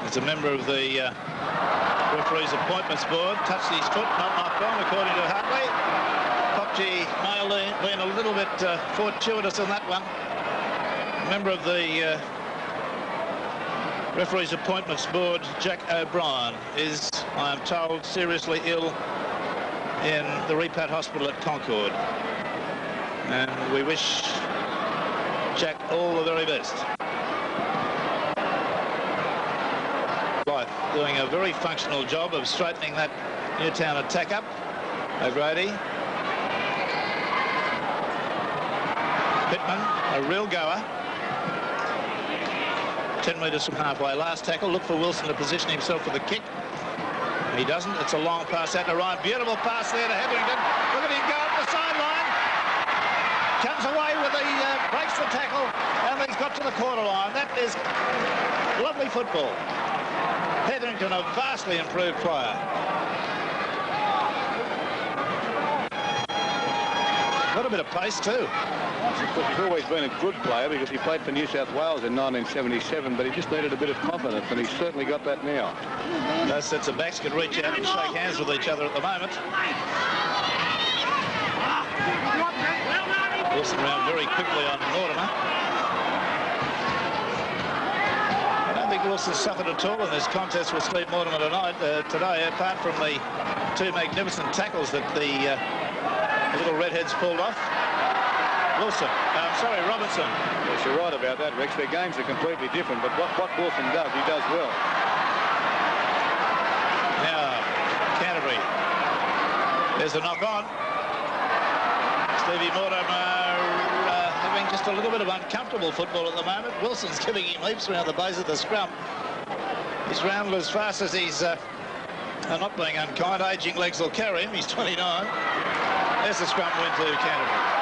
There's a member of the referee's appointments board. Touched his foot, not knocked on, according to Hartley. Popchi may have been a little bit fortuitous on that one. A member of the referee's appointments board, Jack O'Brien, is, I am told, seriously ill in the Repat Hospital at Concord. And we wish Jack all the very best. Blythe doing a very functional job of straightening that Newtown attack up. O'Grady. Pittman, a real goer. 10 metres from halfway. Last tackle. Look for Wilson to position himself for the kick. He doesn't. It's a long pass out to Ryan. Beautiful pass there to Hetherington. Look at him go up the sideline. Comes away with the breaks the tackle, and he's got to the quarter line. That is lovely football. Hetherington, a vastly improved player. Got a bit of pace too. He's always been a good player because he played for New South Wales in 1977, but he just needed a bit of confidence, and he's certainly got that now. Those sets of backs could reach out and shake hands with each other at the moment. Wilson round very quickly on Mortimer. I don't think Wilson suffered at all in this contest with Steve Mortimer today, apart from the 2 magnificent tackles that the little redheads pulled off. Robinson. Yes, you're right about that, Rex. Their games are completely different, but what Wilson does, he does well. Now, Canterbury. There's a knock on. Stevie Mortimer having just a little bit of uncomfortable football at the moment. Wilson's giving him leaps around the base of the scrum. He's rounded as fast as he's not being unkind. Aging legs will carry him. He's 29. There's the scrum win to Canterbury.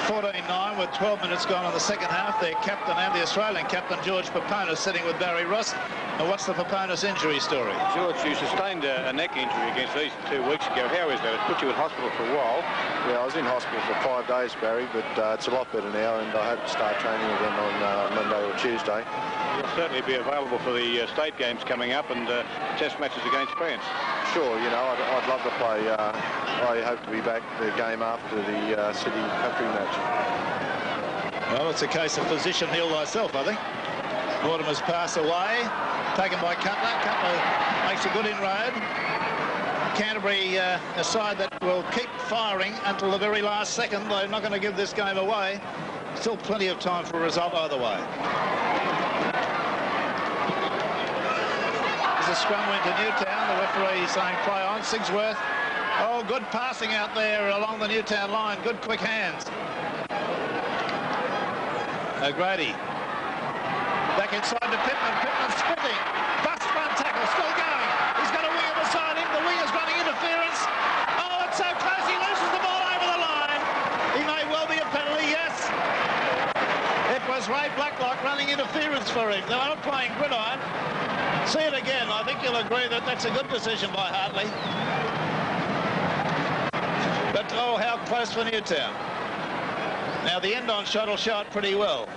14-9 with 12 minutes gone in the second half. Their captain and the Australian captain, George Paponis, sitting with Barry Ross. And what's the Paponis injury story? George, you sustained a neck injury against these 2 weeks ago. How is that? It put you in hospital for a while. Yeah, I was in hospital for 5 days, Barry, but it's a lot better now, and I hope to start training again on Monday or Tuesday. You'll certainly be available for the state games coming up and test matches against France. Sure, you know, I'd love to play. I hope to be back the game after the City Country match. Well, it's a case of position heal thyself, I think. Mortimer's pass away, taken by Cutler. Cutler makes a good inroad. Canterbury, a side that will keep firing until the very last second. They're not going to give this game away. Still plenty of time for a result either way. There's a scrum went to Newtown. The referee saying play on. Sigsworth. Oh, good passing out there along the Newtown line. Good quick hands. O'Grady. Back inside to Pittman. Pittman sprinting. Bust front tackle. Still going. He's got a winger beside him. The winger's running interference. Oh, it's so close. He loses the ball over the line. He may well be a penalty, yes. It was Ray Blacklock running interference for him. They were not playing gridiron. See it again. I think you'll agree that that's a good decision by Hartley. But, oh, how close for Newtown. Now, the end-on shot will show it pretty well.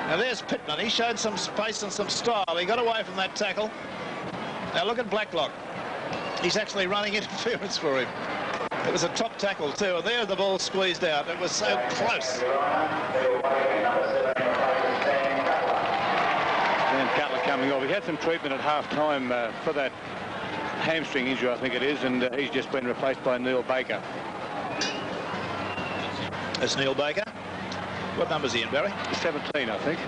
Now, there's Pittman. He showed some space and some style. He got away from that tackle. Now, look at Blacklock. He's actually running interference for him. It was a top tackle, too. And there the ball squeezed out. It was so close. And Cutler coming off. He had some treatment at half-time for that hamstring injury, I think it is, and he's just been replaced by Neil Baker. It's Neil Baker. What number's he in, Barry? 17, I think.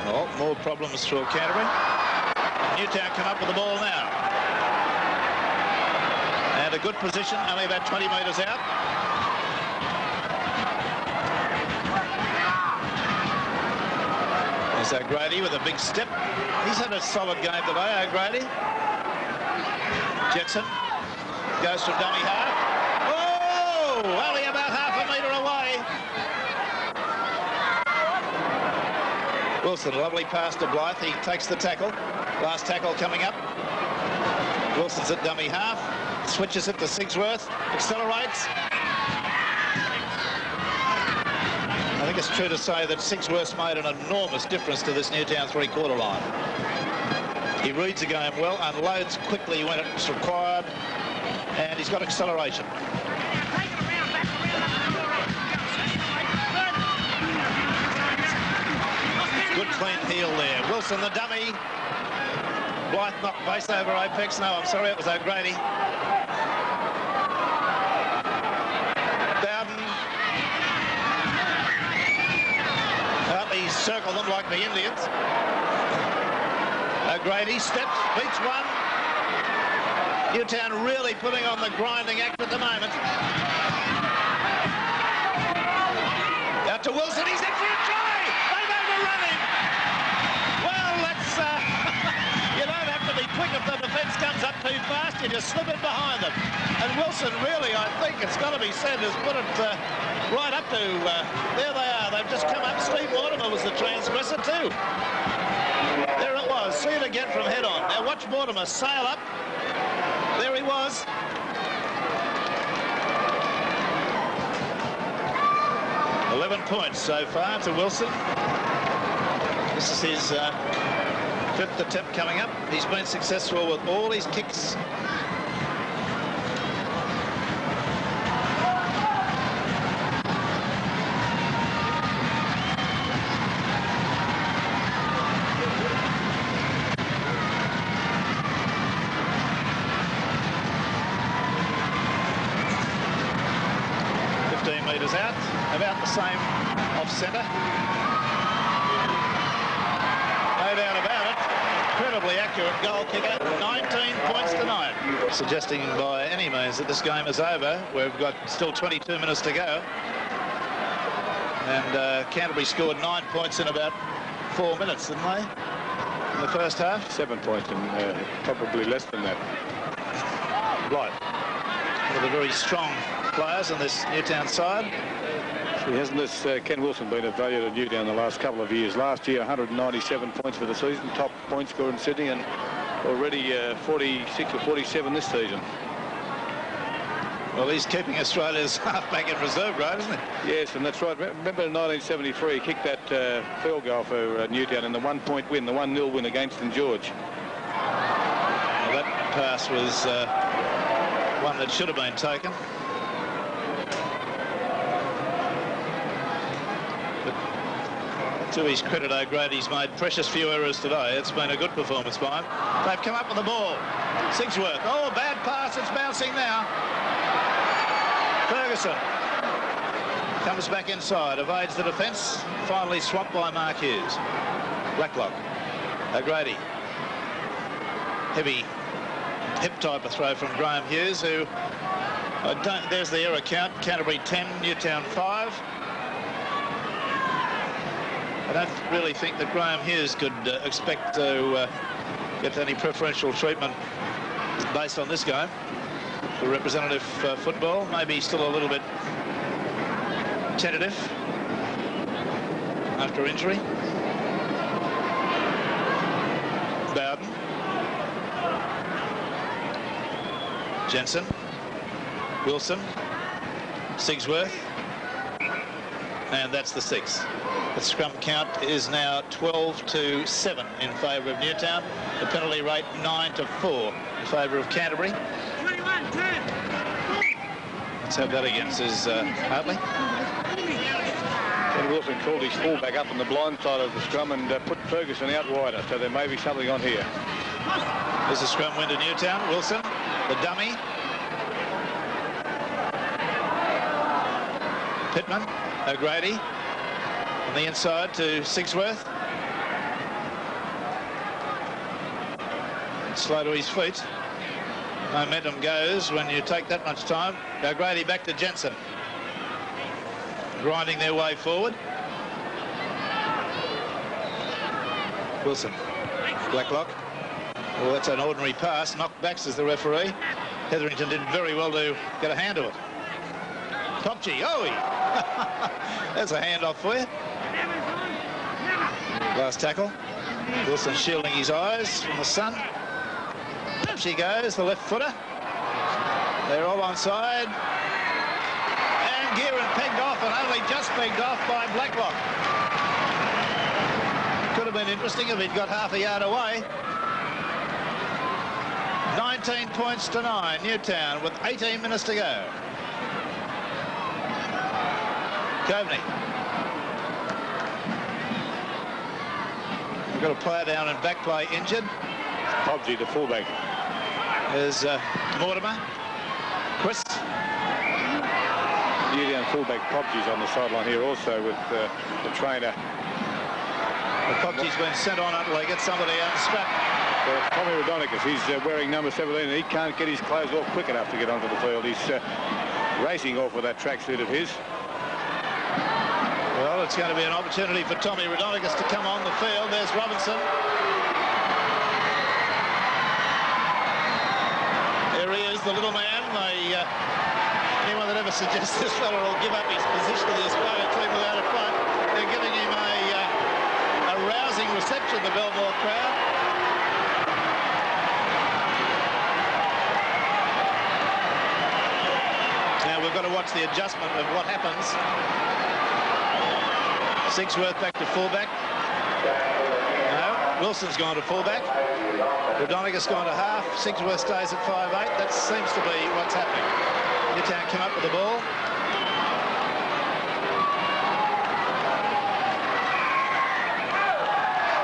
Oh, more problems for Canterbury. Newtown come up with the ball now. And a good position, only about 20 metres out. There's O'Grady with a big step. He's had a solid game today, O'Grady. Jetson goes from dummy half. Oh, only about half a metre away. Wilson, a lovely pass to Blythe. He takes the tackle. Last tackle coming up. Wilson's at dummy half. Switches it to Sigsworth. Accelerates. I think it's true to say that Sigsworth's made an enormous difference to this Newtown three-quarter line. He reads the game well, unloads quickly when it's required, and he's got acceleration. Good clean heel there. Wilson the dummy. Blythe knocked base over Apex. No, I'm sorry, it was O'Grady. Bowden. Hartley circled them like the Indians. O'Grady steps, beats one. Newtown really putting on the grinding act at the moment. Out to Wilson, he's in for a try! They've overrun him! Well, that's... you don't have to be quick if the defence comes up too fast, you just slip it behind them. And Wilson really, I think it's got to be said, has put it right up to... there they are, they've just come up. Steve Mortimer was the transgressor too. There it was. See it again from head on. Now watch Mortimer sail up. There he was. $11 points so far to Wilson. This is his fifth attempt coming up. He's been successful with all his kicks. Out, about the same off centre. No doubt about it. Incredibly accurate goal kicker. 19 points tonight. Suggesting by any means that this game is over. We've got still 22 minutes to go. And Canterbury scored 9 points in about 4 minutes, didn't they? in the first half? 7 points and probably less than that. Right. One of the very strong players on this Newtown side. Hasn't this Ken Wilson been a value to Newtown the last couple of years? Last year, 197 points for the season, top point scorer in Sydney, and already 46 or 47 this season. Well, he's keeping Australia's half-back in reserve grade, isn't he? Yes, and that's right. Remember in 1973, he kicked that field goal for Newtown in the 1-point win, the 1-0 win against St George. Well, that pass was one that should have been taken. But to his credit, O'Grady's made precious few errors today. It's been a good performance by him. They've come up with the ball. Sigsworth. Oh, bad pass. It's bouncing now. Ferguson comes back inside, evades the defence, finally swamped by Mark Hughes. Blacklock. O'Grady. Heavy hip type of throw from Graham Hughes, who there's the error count. Canterbury 10, Newtown 5. I don't really think that Graham Hughes could expect to get any preferential treatment based on this game. For representative football, maybe still a little bit tentative after injury. Bowden. Jensen. Wilson. Sigsworth. And that's the 6. The scrum count is now 12-7 in favour of Newtown. The penalty rate 9-4 in favour of Canterbury. Let's have that again, says Hartley. Ken Wilson called his fullback up on the blind side of the scrum and put Ferguson out wider, so there may be something on here. There's a scrum win to Newtown. Wilson, the dummy. Pittman, O'Grady on the inside to Sigsworth. Slow to his feet. Momentum goes when you take that much time. O'Grady back to Jensen. Grinding their way forward. Wilson. Blacklock. Well, that's an ordinary pass. Knocked back, says the referee. Hetherington did very well to get a hand to it. Popchi. Oh, that's a handoff for you. Last tackle. Wilson shielding his eyes from the sun. Up she goes, the left footer. They're all onside. And Gearan pegged off, and only just pegged off by Blacklock. Could have been interesting if he'd got half a yard away. 19 points to 9, Newtown, with 18 minutes to go. Coveney. We've got a player down in back play injured. Pobsy, the fullback. There's Mortimer. Chris. Newtown fullback Pobsy's on the sideline here also with the trainer. Well, Pobsy's been sent on until they get somebody unstrapped. Well, Tommy Rodonicus, he's wearing number 17 and he can't get his clothes off quick enough to get onto the field. He's racing off with that tracksuit of his. Well, it's going to be an opportunity for Tommy Rodonicus to come on the field. There's Robinson. There he is, the little man. Anyone that ever suggests this fella will give up his position to the Australian team without a fight, they're giving him a rousing reception, the Belmore crowd. Now we've got to watch the adjustment of what happens. Sigsworth back to fullback. No, Wilson's gone to fullback. Rodonicus gone to half. Sigsworth stays at 5'8". That seems to be what's happening. Newtown come up with the ball.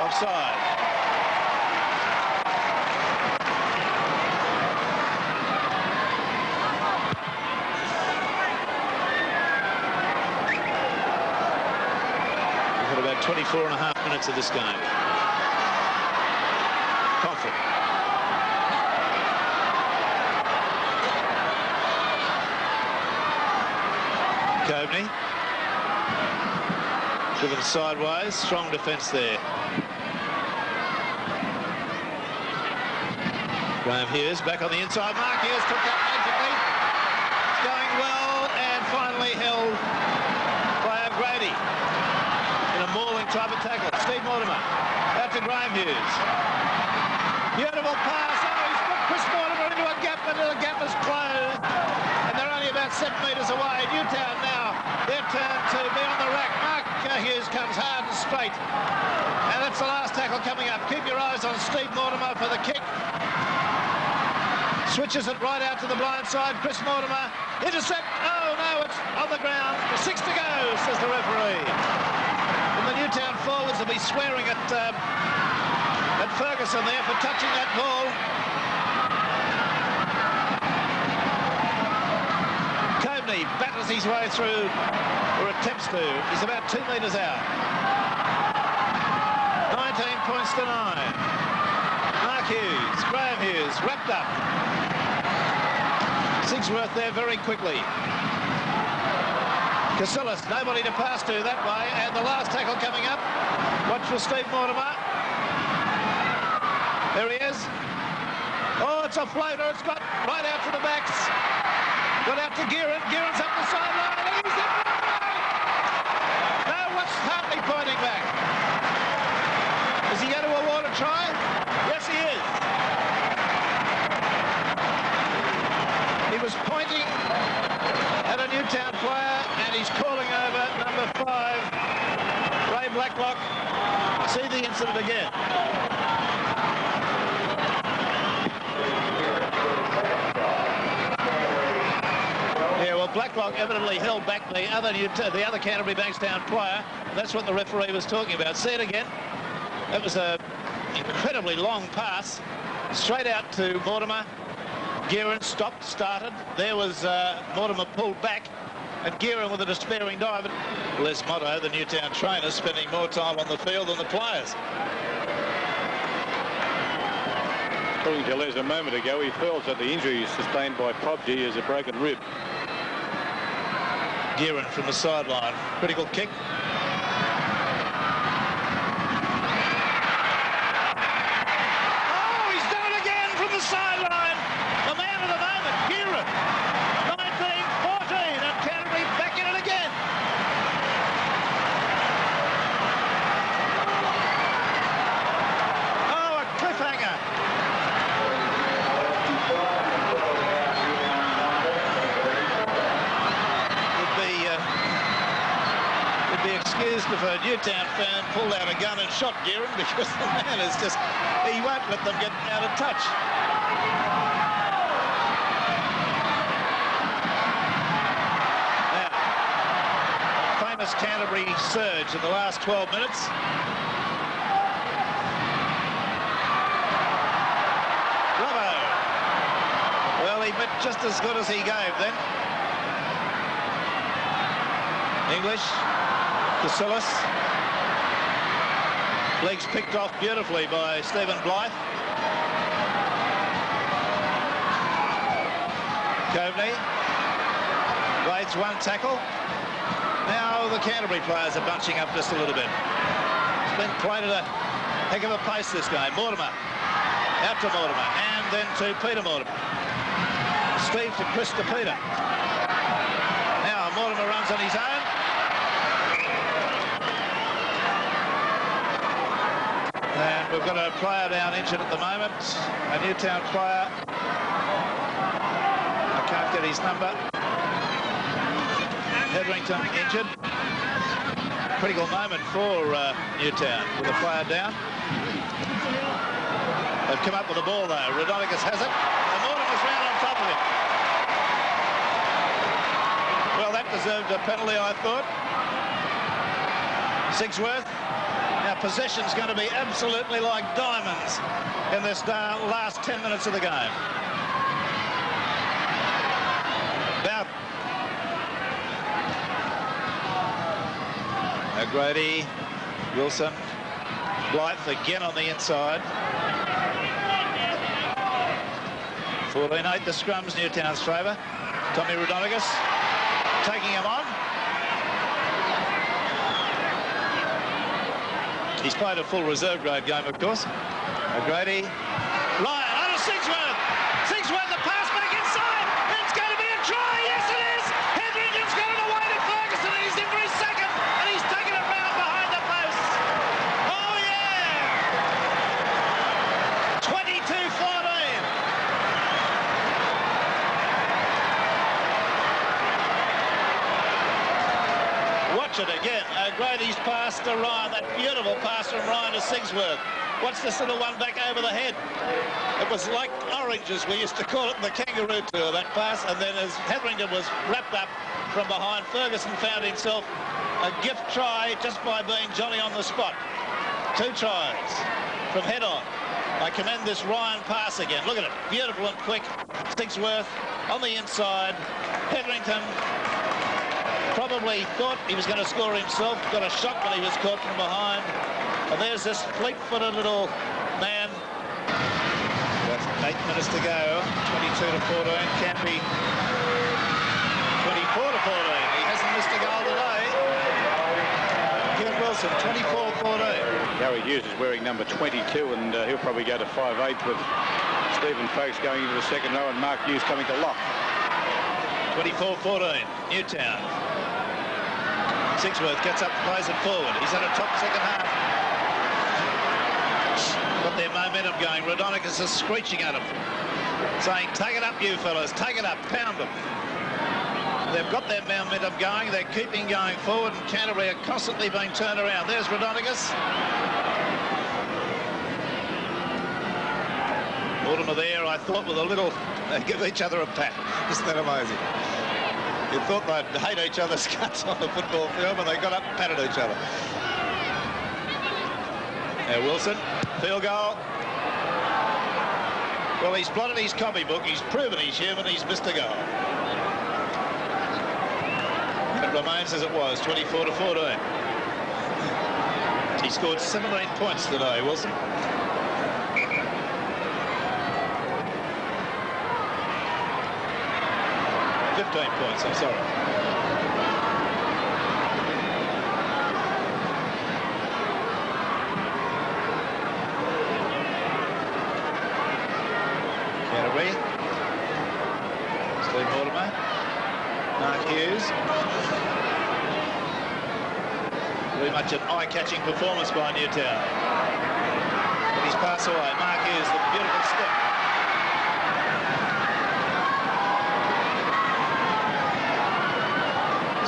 Offside. We've got about 24 and a half minutes of this game. Pomfret. Coveney. Driven sideways. Strong defence there. Graham Hughes back on the inside. Mark Hughes took that magically. It's going well and finally held by O'Grady in a mauling type of tackle. Steve Mortimer out to Graham Hughes. Beautiful pass. Oh, he's put Chris Mortimer into a gap, and the gap is closed. And they're only about 7 metres away. Newtown now, their turn to be on the rack. Mark Hughes comes hard and straight. And that's the last tackle coming up. Keep your eyes on Steve Mortimer for the kick. Switches it right out to the blind side. Chris Mortimer, intercept. Oh, no, it's on the ground. 6 to go, says the referee. And the Newtown forwards will be swearing at Ferguson there for touching that ball. Coveney batters his way through, or attempts to. He's about 2 metres out. 19 points to 9. Mark Hughes, Graham Hughes, wrapped up. Sigsworth there very quickly. Casillas, nobody to pass to that way, and the last tackle coming up. Watch for Steve Mortimer. There he is. Oh, it's a floater. It's got right out to the backs. Got out to Gearon. Gearon's up the sideline. And he's in. No, what's Hartley pointing back? Is he going to award a try? Yes, he is. He was pointing at a Newtown player, and he's calling over number 5, Ray Blacklock. See the incident again. Yeah, well, Blacklock evidently held back the other Canterbury Bankstown player. That's what the referee was talking about. See it again. That was an incredibly long pass. Straight out to Mortimer. Gearon stopped, started. There was Mortimer pulled back. And Gearon with a despairing dive. Les Motto, the Newtown trainer, spending more time on the field than the players. According to Les a moment ago, he feels that the injury sustained by Pobji is a broken rib. Gearon from the sideline. Critical kick. Oh, he's done it again from the sideline. The man of the moment, Gearon. 19-14, and Canterbury back in it again. Oh, a cliffhanger. Be excused if a Newtown fan pulled out a gun and shot Gearon, because the man is just, he won't let them get out of touch. Now, famous Canterbury surge in the last 12 minutes. Bravo. Well, he bit just as good as he gave then. English. Casillas. Legs picked off beautifully by Stephen Blythe. Coveney. Waits one tackle. Now the Canterbury players are bunching up just a little bit. It's been played at a heck of a pace this game. Mortimer. Out to Mortimer. And then to Peter Mortimer. Steve to Chris to Peter. Now Mortimer runs on his own. And we've got a player down injured at the moment, a Newtown player. I can't get his number. Hetherington injured. Critical moment for Newtown with a player down. They've come up with the ball though. Rodonicus has it. And Mortimer's round on top of him. Well, that deserved a penalty, I thought. Sigsworth. Now, possession's going to be absolutely like diamonds in this last 10 minutes of the game. Bowden. O'Grady, Wilson, Blythe again on the inside. 14-8 the scrums, Newtown's favour. Tommy Rodonicus taking him on. He's played a full reserve grade game, of course. O'Grady. Ryan, under Sigsworth. pass to Ryan, that beautiful pass from Ryan to Sigsworth. Watch this little one back over the head. It was like oranges, we used to call it in the kangaroo tour, that pass. And then as Hetherington was wrapped up from behind, Ferguson found himself a gift try just by being Johnny on the spot. 2 tries from head on. I commend this Ryan pass again. Look at it, beautiful and quick. Sigsworth on the inside. Hetherington probably thought he was going to score himself, got a shot when he was caught from behind. And there's this fleet-footed little man. That's 8 minutes to go. 22 to 14. Canterbury 24 to 14. He hasn't missed a goal today. Kevin Wilson, 24-14. Gary Hughes is wearing number 22, and he'll probably go to 5'8", with Stephen Folkes going into the second row and Mark Hughes coming to lock. 24-14, Newtown. Sigsworth gets up, plays it forward. He's at a top second half. Got their momentum going. Rodonicus is screeching at him, saying, take it up, you fellas, take it up, pound them. They've got their momentum going. They're keeping going forward, and Canterbury are constantly being turned around. There's Rodonicus. Mortimer there, I thought, with a little... They give each other a pat. Isn't that amazing? You thought they'd hate each other's guts on the football field, but they got up and patted each other. Now Wilson, field goal. Well, he's blotted his copybook. He's proven he's human. He's missed a goal. It remains as it was, 24 to 14. He scored 17 points today, Wilson. 15 points, I'm sorry. Canterbury. Steve Mortimer. Mark Hughes. Very much an eye-catching performance by Newtown. But he's passed away. Mark Hughes, the beautiful step.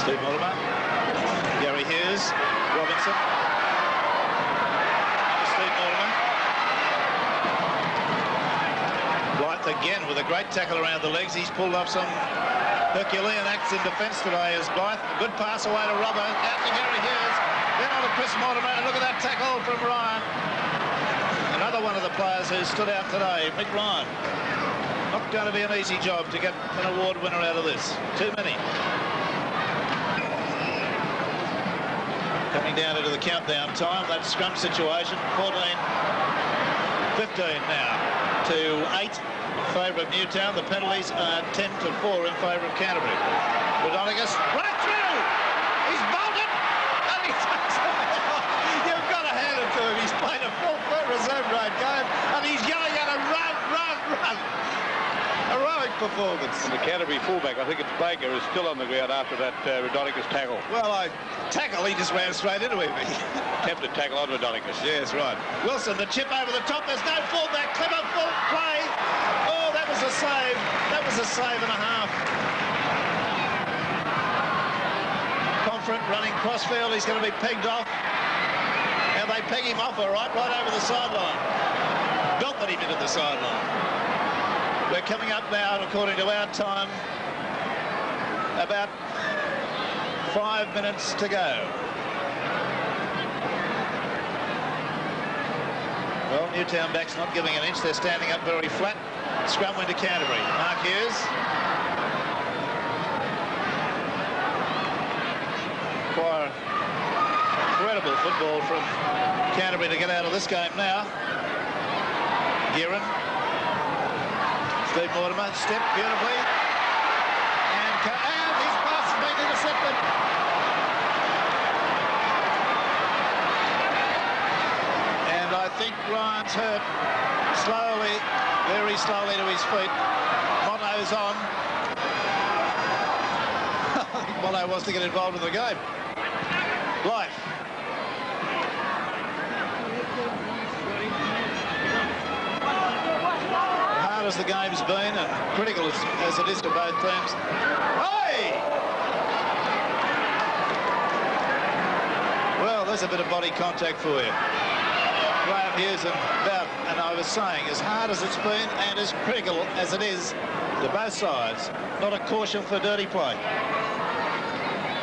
Steve Mortimer, Gary Hughes, Robinson, Steve Mortimer. Blythe again with a great tackle around the legs. He's pulled off some Herculean acts in defence today as Blythe. A good pass away to Robbo, out to Gary Hughes, then on to Chris Mortimer, and look at that tackle from Ryan. Another one of the players who stood out today, Mick Ryan. Not going to be an easy job to get an award winner out of this. Too many. Coming down into the countdown time, that scrum situation, 14-15 now to 8 in favour of Newtown. The penalties are 10 to 4 in favour of Canterbury. Rodonicus, right through! He's bolted! And he takes it. You've got to hand it to him. He's played a full reserve grade game and he's yelling at him, run, run, run! Heroic performance. And the Canterbury fullback, I think it's Baker, is still on the ground after that Rodonicus tackle. Well, tackle, he just ran straight into him. Attempted tackle on Rodonicus. Yes, right. Wilson, the chip over the top. There's no fullback. Clever full play. Oh, that was a save. That was a save and a half. Confront running crossfield. He's going to be pegged off. Now they peg him off, all right over the sideline. Belted him into the sideline. We're coming up now, according to our time, about 5 minutes to go. Well, Newtown backs not giving an inch. They're standing up very flat. Scrum went to Canterbury. Mark Hughes. Quite incredible football from Canterbury to get out of this game now. Gearin. Steve Mortimer, step beautifully. And his pass has been intercepted. And I think Ryan's hurt slowly, very slowly to his feet. Mono's on. I think Mono wants to get involved in the game. Blythe. As the game's been and critical as it is to both teams. Hey! Well, there's a bit of body contact for you. Graham Hughes and Bowden, and I was saying, as hard as it's been and as critical as it is to both sides, not a caution for dirty play.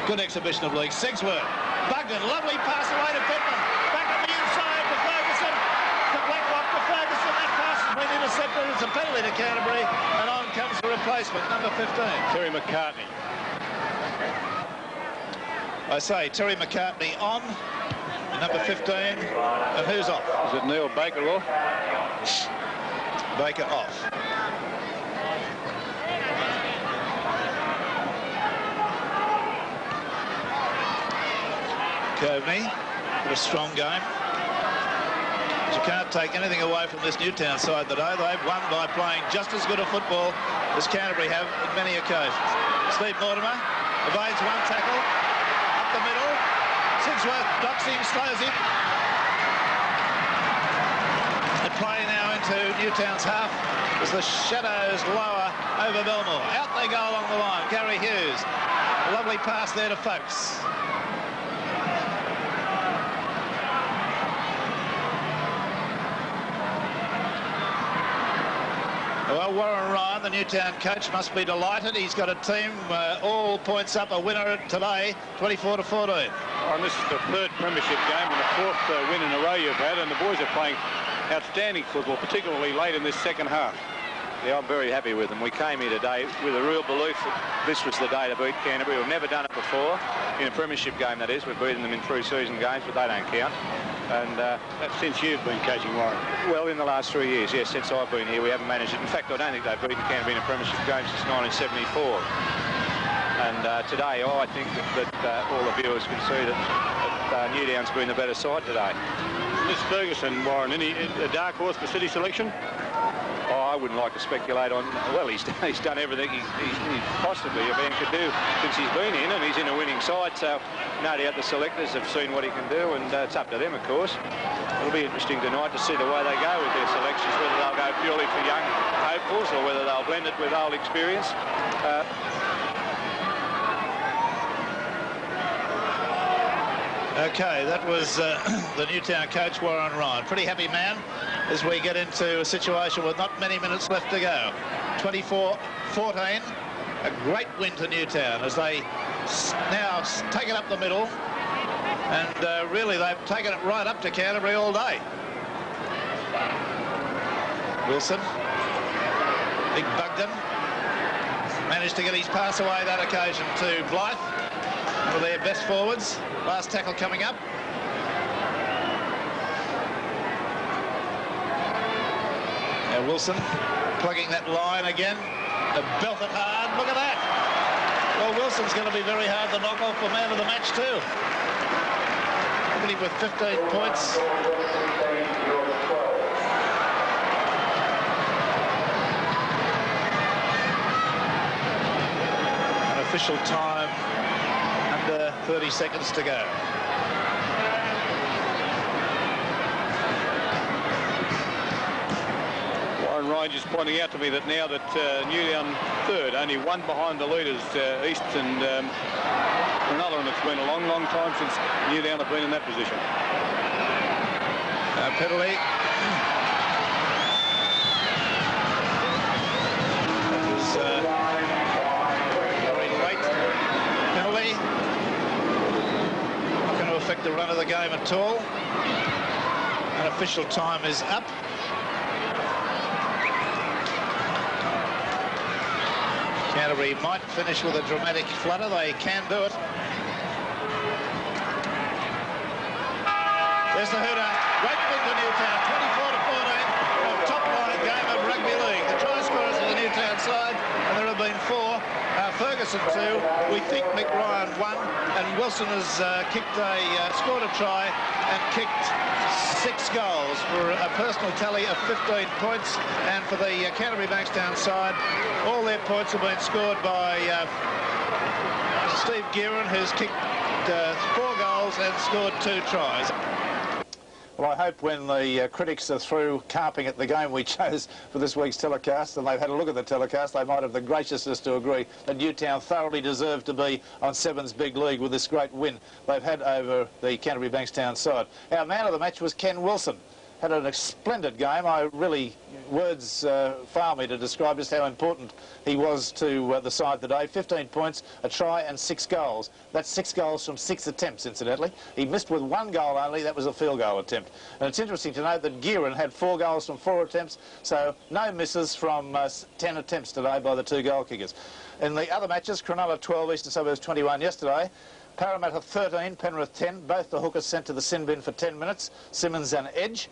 Good exhibition of league. Sigsworth, Bugden, lovely pass away to Pittman. Back on the inside to Ferguson. To Blacklock to Ferguson. That pass has been intercepted. It's a penalty to Canterbury, and on comes the replacement, number 15. Terry McCartney. I say, Terry McCartney on, number 15, and who's off? Is it Neil Baker off? Baker off. Coveney, a strong game. But you can't take anything away from this Newtown side today. They've won by playing just as good a football as Canterbury have on many occasions. Steve Mortimer evades one tackle, up the middle. Sigsworth ducks him, slows him. And play now into Newtown's half as the shadows lower over Belmore. Out they go along the line. Gary Hughes. A lovely pass there to Folks. Well, Warren Ryan, the Newtown coach, must be delighted. He's got a team all points up, a winner today, 24-14. And this is the third premiership game and the fourth win in a row you've had, and the boys are playing outstanding football, particularly late in this second half. Yeah, I'm very happy with them. We came here today with a real belief that this was the day to beat Canterbury. We've never done it before, in a premiership game that is. We've beaten them in 3 season games, but they don't count. And that's since you've been coaching Warren. Well, in the last 3 years, yes, since I've been here, we haven't managed it. In fact, I don't think they've beaten Canterbury in a premiership game since 1974. And today, I think that all the viewers can see that Newtown's been the better side today. Miss Ferguson, Warren, a dark horse for City selection? Oh, I wouldn't like to speculate on. Well, he's done everything he possibly a man could do since he's been in, and he's in a winning side. So no doubt the selectors have seen what he can do, and it's up to them, of course. It'll be interesting tonight to see the way they go with their selections, whether they'll go purely for young hopefuls or whether they'll blend it with old experience. Okay, that was the Newtown coach, Warren Ryan. Pretty happy man as we get into a situation with not many minutes left to go. 24-14, a great win to Newtown as they now take it up the middle, and really they've taken it right up to Canterbury all day. Wilson, big Bugden, managed to get his pass away that occasion to Blythe, one of their best forwards. Last tackle coming up. Now Wilson plugging that line again. To belt it hard. Look at that. Well, Wilson's going to be very hard to knock off for man of the match too. Look at him with 15 points. An official time. 30 seconds to go. Warren Ryan just pointing out to me that now that Newtown third, only one behind the leaders, East and another, and it's been a long, long time since Newtown have been in that position. Penalty. That was very late. Penalty. Affect the run of the game at all. An official time is up. Canterbury might finish with a dramatic flutter. They can do it. There's the hooter. Great win to Newtown, 24-14. A top-line game of rugby league. The try scorers of the Newtown side, and there have been 4. Ferguson 2. We think Mick Ryan 1, and Wilson has scored a try and kicked 6 goals for a personal tally of 15 points. And for the Canterbury Bankstown side, all their points have been scored by Steve Gearan, who's kicked 4 goals and scored 2 tries. Well, I hope when the critics are through carping at the game we chose for this week's telecast and they've had a look at the telecast, they might have the graciousness to agree that Newtown thoroughly deserved to be on Seven's big league with this great win they've had over the Canterbury Bankstown side. Our man of the match was Ken Wilson. Had a splendid game. Words fail me to describe just how important he was to the side today. 15 points, a try and 6 goals. That's 6 goals from 6 attempts, incidentally. He missed with 1 goal only. That was a field goal attempt. And it's interesting to note that Gearan had 4 goals from 4 attempts, so no misses from 10 attempts today by the 2 goal kickers. In the other matches, Cronulla 12, Eastern Suburbs 21 yesterday. Parramatta 13, Penrith 10, both the hookers sent to the sin bin for 10 minutes, Simmons and Edge,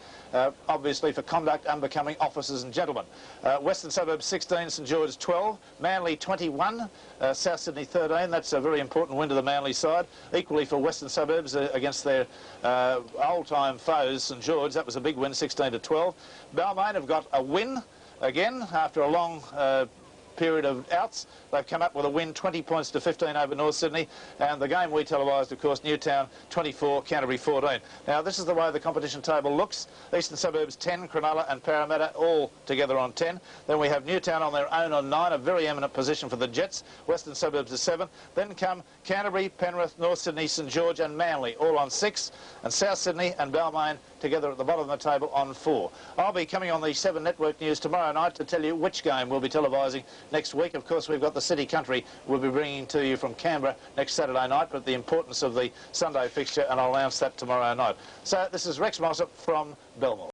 obviously for conduct unbecoming officers and gentlemen. Western Suburbs 16, St George 12, Manly 21, South Sydney 13, that's a very important win to the Manly side. Equally for Western Suburbs against their old-time foes, St George, that was a big win, 16-12. Belmore have got a win again after a long period of outs. They've come up with a win, 20 points to 15 over North Sydney, and the game we televised, of course, Newtown 24, Canterbury 14. Now, this is the way the competition table looks. Eastern Suburbs 10, Cronulla and Parramatta all together on 10. Then we have Newtown on their own on 9, a very eminent position for the Jets. Western Suburbs is 7. Then come Canterbury, Penrith, North Sydney, St George and Manly, all on 6. And South Sydney and Balmain together at the bottom of the table on 4. I'll be coming on the 7 Network News tomorrow night to tell you which game we'll be televising next week. Of course, we've got the City Country we'll be bringing to you from Canberra next Saturday night, but the importance of the Sunday fixture, and I'll announce that tomorrow night. So this is Rex Mossop from Belmore.